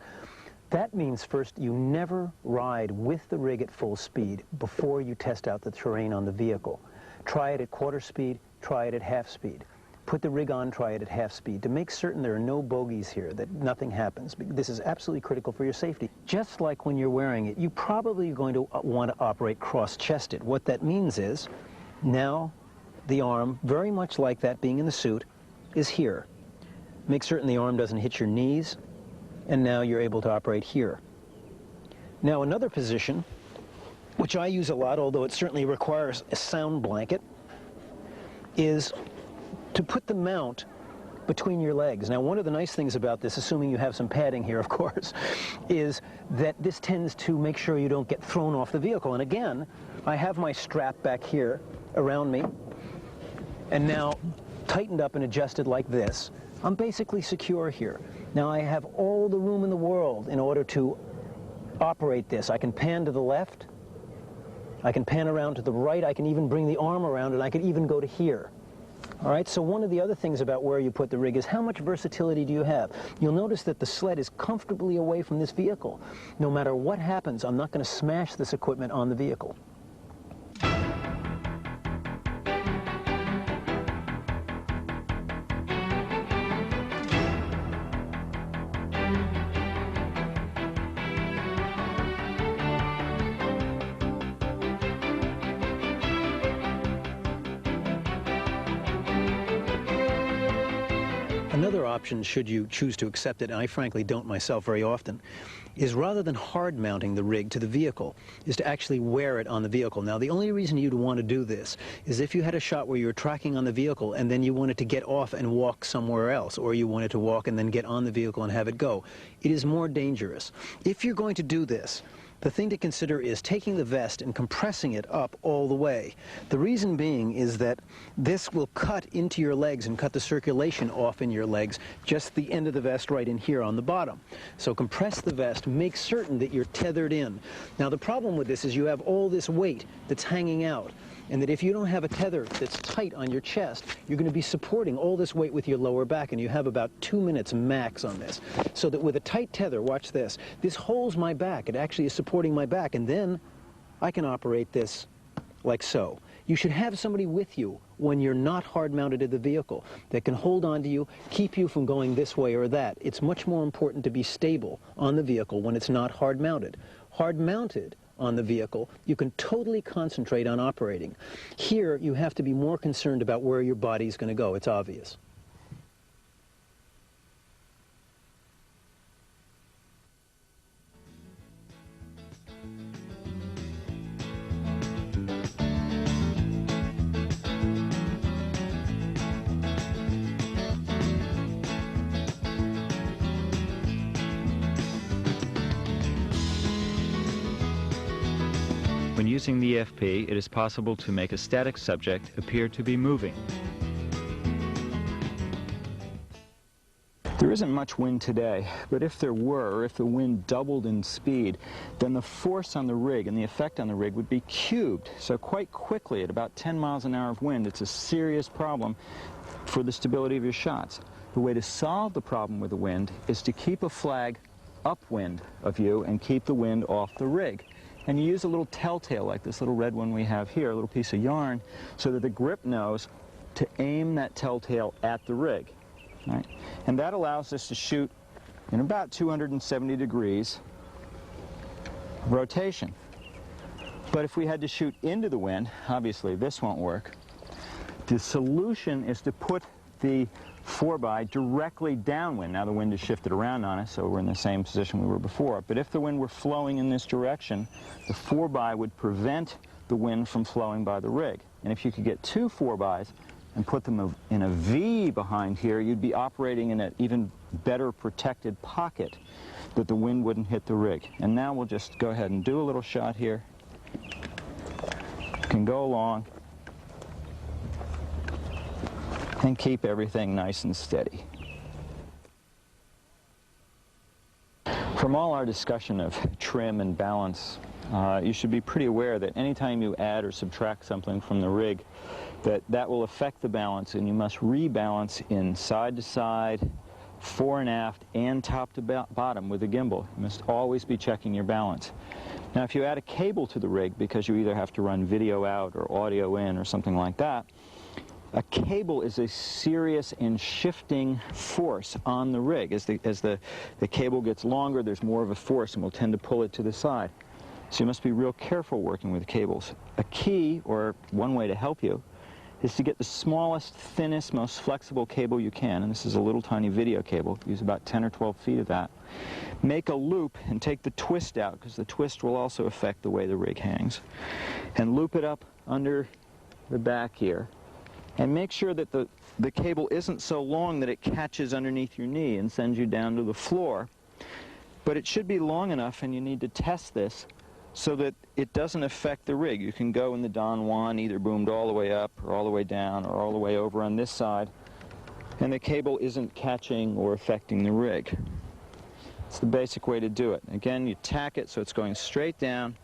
That means first you never ride with the rig at full speed before you test out the terrain on the vehicle. Try it at quarter speed, try it at half speed. Put the rig on, try it at half speed to make certain there are no bogeys here, that nothing happens. This is absolutely critical for your safety. Just like when you're wearing it, you probably are going to want to operate cross-chested. What that means is now the arm, very much like that being in the suit, is here. Make certain the arm doesn't hit your knees, and now you're able to operate here. Now another position, which I use a lot, although it certainly requires a sound blanket, is to put the mount between your legs. Now, one of the nice things about this, assuming you have some padding here, of course, is that this tends to make sure you don't get thrown off the vehicle. And again, I have my strap back here around me, and now tightened up and adjusted like this. I'm basically secure here. Now, I have all the room in the world in order to operate this. I can pan to the left, I can pan around to the right, I can even bring the arm around, and I can even go to here. All right, so one of the other things about where you put the rig is how much versatility do you have? You'll notice that the sled is comfortably away from this vehicle. No matter what happens, I'm not going to smash this equipment on the vehicle. Another option, should you choose to accept it, and I frankly don't myself very often, is rather than hard mounting the rig to the vehicle, is to actually wear it on the vehicle. Now, the only reason you'd want to do this is if you had a shot where you were tracking on the vehicle and then you wanted to get off and walk somewhere else, or you wanted to walk and then get on the vehicle and have it go. It is more dangerous. If you're going to do this, the thing to consider is taking the vest and compressing it up all the way. The reason being is that this will cut into your legs and cut the circulation off in your legs, just the end of the vest right in here on the bottom. So compress the vest, make certain that you're tethered in. Now the problem with this is you have all this weight that's hanging out, and that if you don't have a tether that's tight on your chest, you're going to be supporting all this weight with your lower back, and you have about 2 minutes max on this. So that with a tight tether, watch this, this holds my back. It actually is supporting my back, and then I can operate this like so. You should have somebody with you when you're not hard mounted to the vehicle that can hold on to you, keep you from going this way or that. It's much more important to be stable on the vehicle when it's not hard mounted. Hard mounted on the vehicle, you can totally concentrate on operating. Here, you have to be more concerned about where your body's going to go. It's obvious. When using the EFP, it is possible to make a static subject appear to be moving. There isn't much wind today, but if there were, or if the wind doubled in speed, then the force on the rig and the effect on the rig would be cubed. So quite quickly, at about 10 miles an hour of wind, it's a serious problem for the stability of your shots. The way to solve the problem with the wind is to keep a flag upwind of you and keep the wind off the rig. And you use a little telltale like this little red one we have here, a little piece of yarn, so that the grip knows to aim that telltale at the rig. Right? And that allows us to shoot in about 270 degrees rotation. But if we had to shoot into the wind, obviously this won't work. The solution is to put the 4-by directly downwind. Now the wind is shifted around on us, so we're in the same position we were before. But if the wind were flowing in this direction, the 4-by would prevent the wind from flowing by the rig. And if you could get two 4-bys and put them in a V behind here, you'd be operating in an even better protected pocket that the wind wouldn't hit the rig. And now we'll just go ahead and do a little shot here. You can go along and keep everything nice and steady. From all our discussion of trim and balance, you should be pretty aware that anytime you add or subtract something from the rig, that will affect the balance, and you must rebalance in side to side, fore and aft, and top to bottom with the gimbal. You must always be checking your balance. Now if you add a cable to the rig because you either have to run video out or audio in or something like that, a cable is a serious and shifting force on the rig. As the cable gets longer, there's more of a force and will tend to pull it to the side. So you must be real careful working with cables. A key, or one way to help you, is to get the smallest, thinnest, most flexible cable you can, and this is a little tiny video cable. Use about 10 or 12 feet of that. Make a loop and take the twist out, because the twist will also affect the way the rig hangs. And loop it up under the back here. And make sure that the cable isn't so long that it catches underneath your knee and sends you down to the floor. But it should be long enough, and you need to test this, so that it doesn't affect the rig. You can go in the Don Juan, either boomed all the way up or all the way down or all the way over on this side, and the cable isn't catching or affecting the rig. It's the basic way to do it. Again, you tack it so it's going straight down,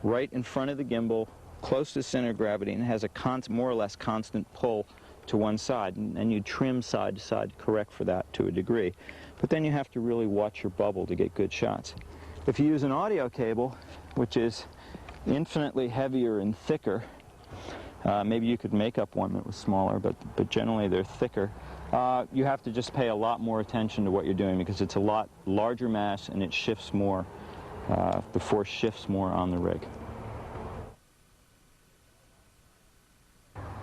right in front of the gimbal, close to center of gravity, and has a more or less constant pull to one side, and you trim side to side to correct for that to a degree. But then you have to really watch your bubble to get good shots. If you use an audio cable, which is infinitely heavier and thicker, maybe you could make up one that was smaller, but generally they're thicker, you have to just pay a lot more attention to what you're doing, because it's a lot larger mass and it shifts more, the force shifts more on the rig.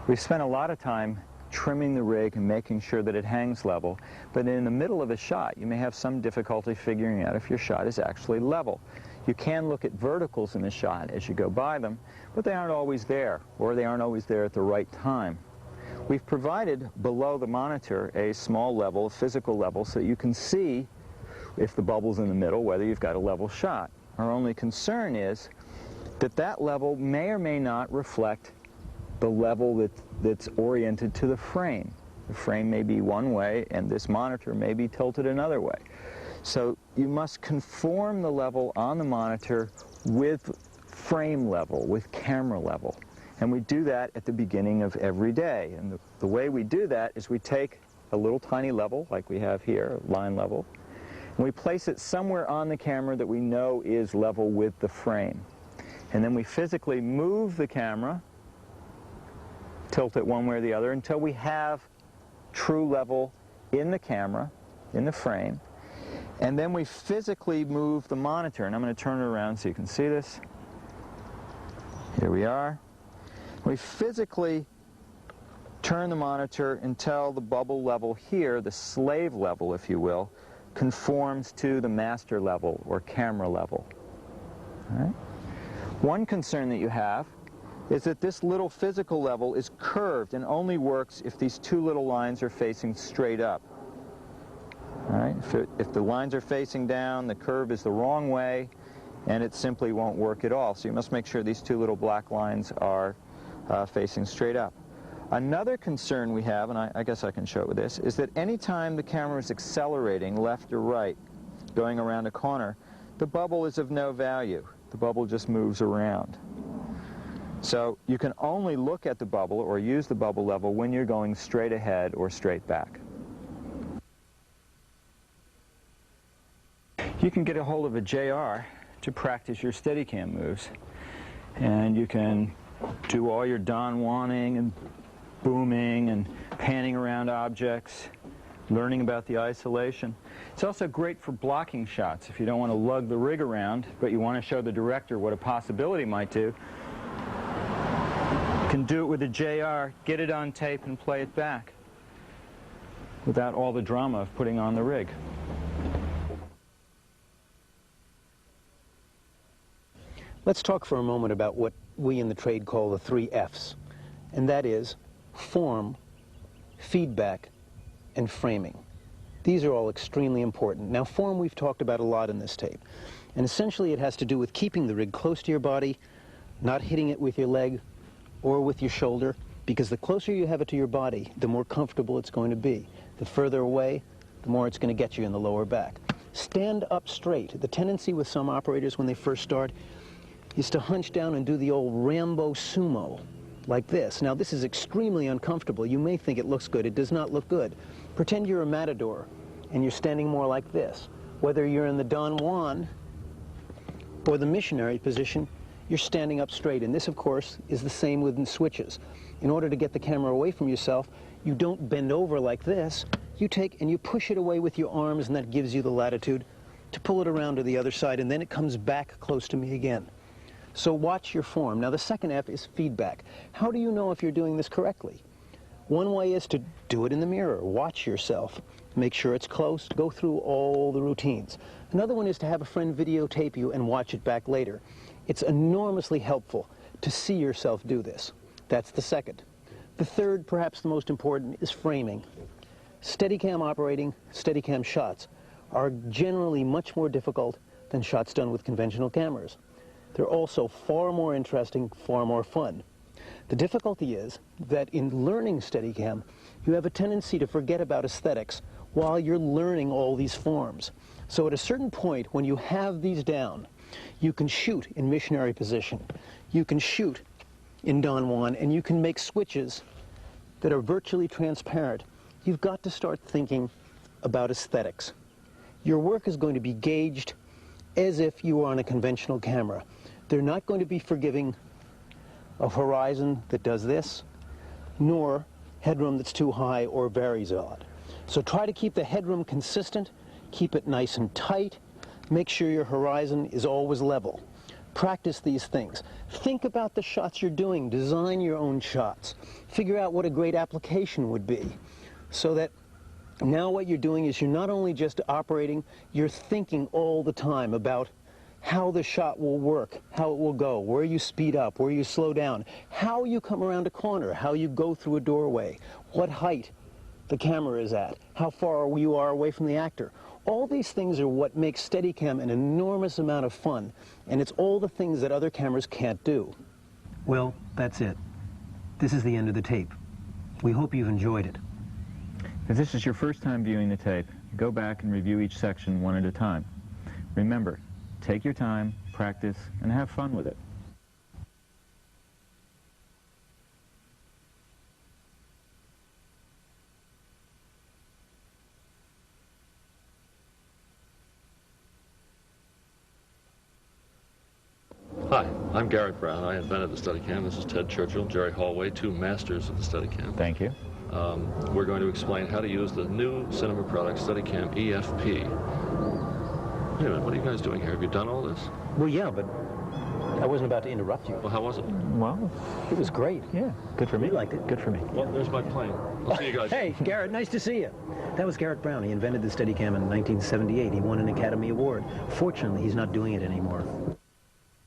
We've spent a lot of time trimming the rig and making sure that it hangs level, but in the middle of a shot you may have some difficulty figuring out if your shot is actually level. You can look at verticals in the shot as you go by them, but they aren't always there, or they aren't always there at the right time. We've provided below the monitor a small level, a physical level, so that you can see if the bubble's in the middle, whether you've got a level shot. Our only concern is that that level may or may not reflect the level that's oriented to the frame. The frame may be one way and this monitor may be tilted another way. So you must conform the level on the monitor with frame level, with camera level. And we do that at the beginning of every day. And the way we do that is we take a little tiny level, like we have here, line level, and we place it somewhere on the camera that we know is level with the frame. And then we physically move the camera, tilt it one way or the other, until we have true level in the camera, in the frame. And then we physically move the monitor, and I'm going to turn it around so you can see this. Here we are. We physically turn the monitor until the bubble level here, the slave level if you will, conforms to the master level or camera level. All right? One concern that you have is that this little physical level is curved and only works if these two little lines are facing straight up. All right? If the lines are facing down, the curve is the wrong way, and it simply won't work at all. So you must make sure these two little black lines are facing straight up. Another concern we have, and I guess I can show it with this, is that anytime the camera is accelerating left or right, going around a corner, the bubble is of no value. The bubble just moves around. So you can only look at the bubble or use the bubble level when you're going straight ahead or straight back. You can get a hold of a JR to practice your Steadicam moves, and you can do all your Don Juaning and booming and panning around objects, learning about the isolation. It's also great for blocking shots. If you don't want to lug the rig around, but you want to show the director what a possibility might do, you can do it with a JR, get it on tape, and play it back without all the drama of putting on the rig. Let's talk for a moment about what we in the trade call the 3 F's, and that is form, feedback, and framing. These are all extremely important. Now, form we've talked about a lot in this tape, and essentially it has to do with keeping the rig close to your body, not hitting it with your leg or with your shoulder, because the closer you have it to your body, the more comfortable it's going to be. The further away, the more it's going to get you in the lower back. Stand up straight. The tendency with some operators when they first start is to hunch down and do the old Rambo sumo, like this. Now, this is extremely uncomfortable. You may think it looks good. It does not look good. Pretend you're a matador, and you're standing more like this. Whether you're in the Don Juan or the missionary position, you're standing up straight. And this, of course, is the same with the switches. In order to get the camera away from yourself, you don't bend over like this. You take and you push it away with your arms, and that gives you the latitude to pull it around to the other side, and then it comes back close to me again. So watch your form. Now, the second F is feedback. How do you know if you're doing this correctly? One way is to do it in the mirror. Watch yourself. Make sure it's close. Go through all the routines. Another one is to have a friend videotape you and watch it back later. It's enormously helpful to see yourself do this. That's the second. The third, perhaps the most important, is framing. Steadicam operating, Steadicam shots are generally much more difficult than shots done with conventional cameras. They're also far more interesting, far more fun. The difficulty is that in learning Steadicam, you have a tendency to forget about aesthetics while you're learning all these forms. So at a certain point, when you have these down, you can shoot in missionary position, you can shoot in Don Juan, and you can make switches that are virtually transparent. You've got to start thinking about aesthetics. Your work is going to be gauged as if you were on a conventional camera. They're not going to be forgiving of horizon that does this, nor headroom that's too high or varies a lot. So try to keep the headroom consistent, keep it nice and tight, make sure your horizon is always level. Practice these things. Think about the shots you're doing, design your own shots. Figure out what a great application would be, so that now what you're doing is you're not only just operating, you're thinking all the time about how the shot will work, how it will go, where you speed up, where you slow down, how you come around a corner, how you go through a doorway, what height the camera is at, how far you are away from the actor. All these things are what makes Steadicam an enormous amount of fun, and it's all the things that other cameras can't do. Well, that's it. This is the end of the tape. We hope you've enjoyed it. If this is your first time viewing the tape, go back and review each section one at a time. Remember, take your time, practice, and have fun with it. Hi, I'm Garrett Brown. I invented the Steadicam. This is Ted Churchill, Jerry Holway, two masters of the Steadicam. Thank you. We're going to explain how to use the new cinema product, Steadicam EFP. Wait a minute, what are you guys doing here? Have you done all this? Well, yeah, but I wasn't about to interrupt you. Well, how was it? Well, It was great. yeah, good for me. We liked it. Good for me. Well, there's my plane. I'll see you guys. Hey, Garrett, nice to see you. That was Garrett Brown. He invented the Steadicam in 1978. He won an Academy Award. Fortunately, he's not doing it anymore.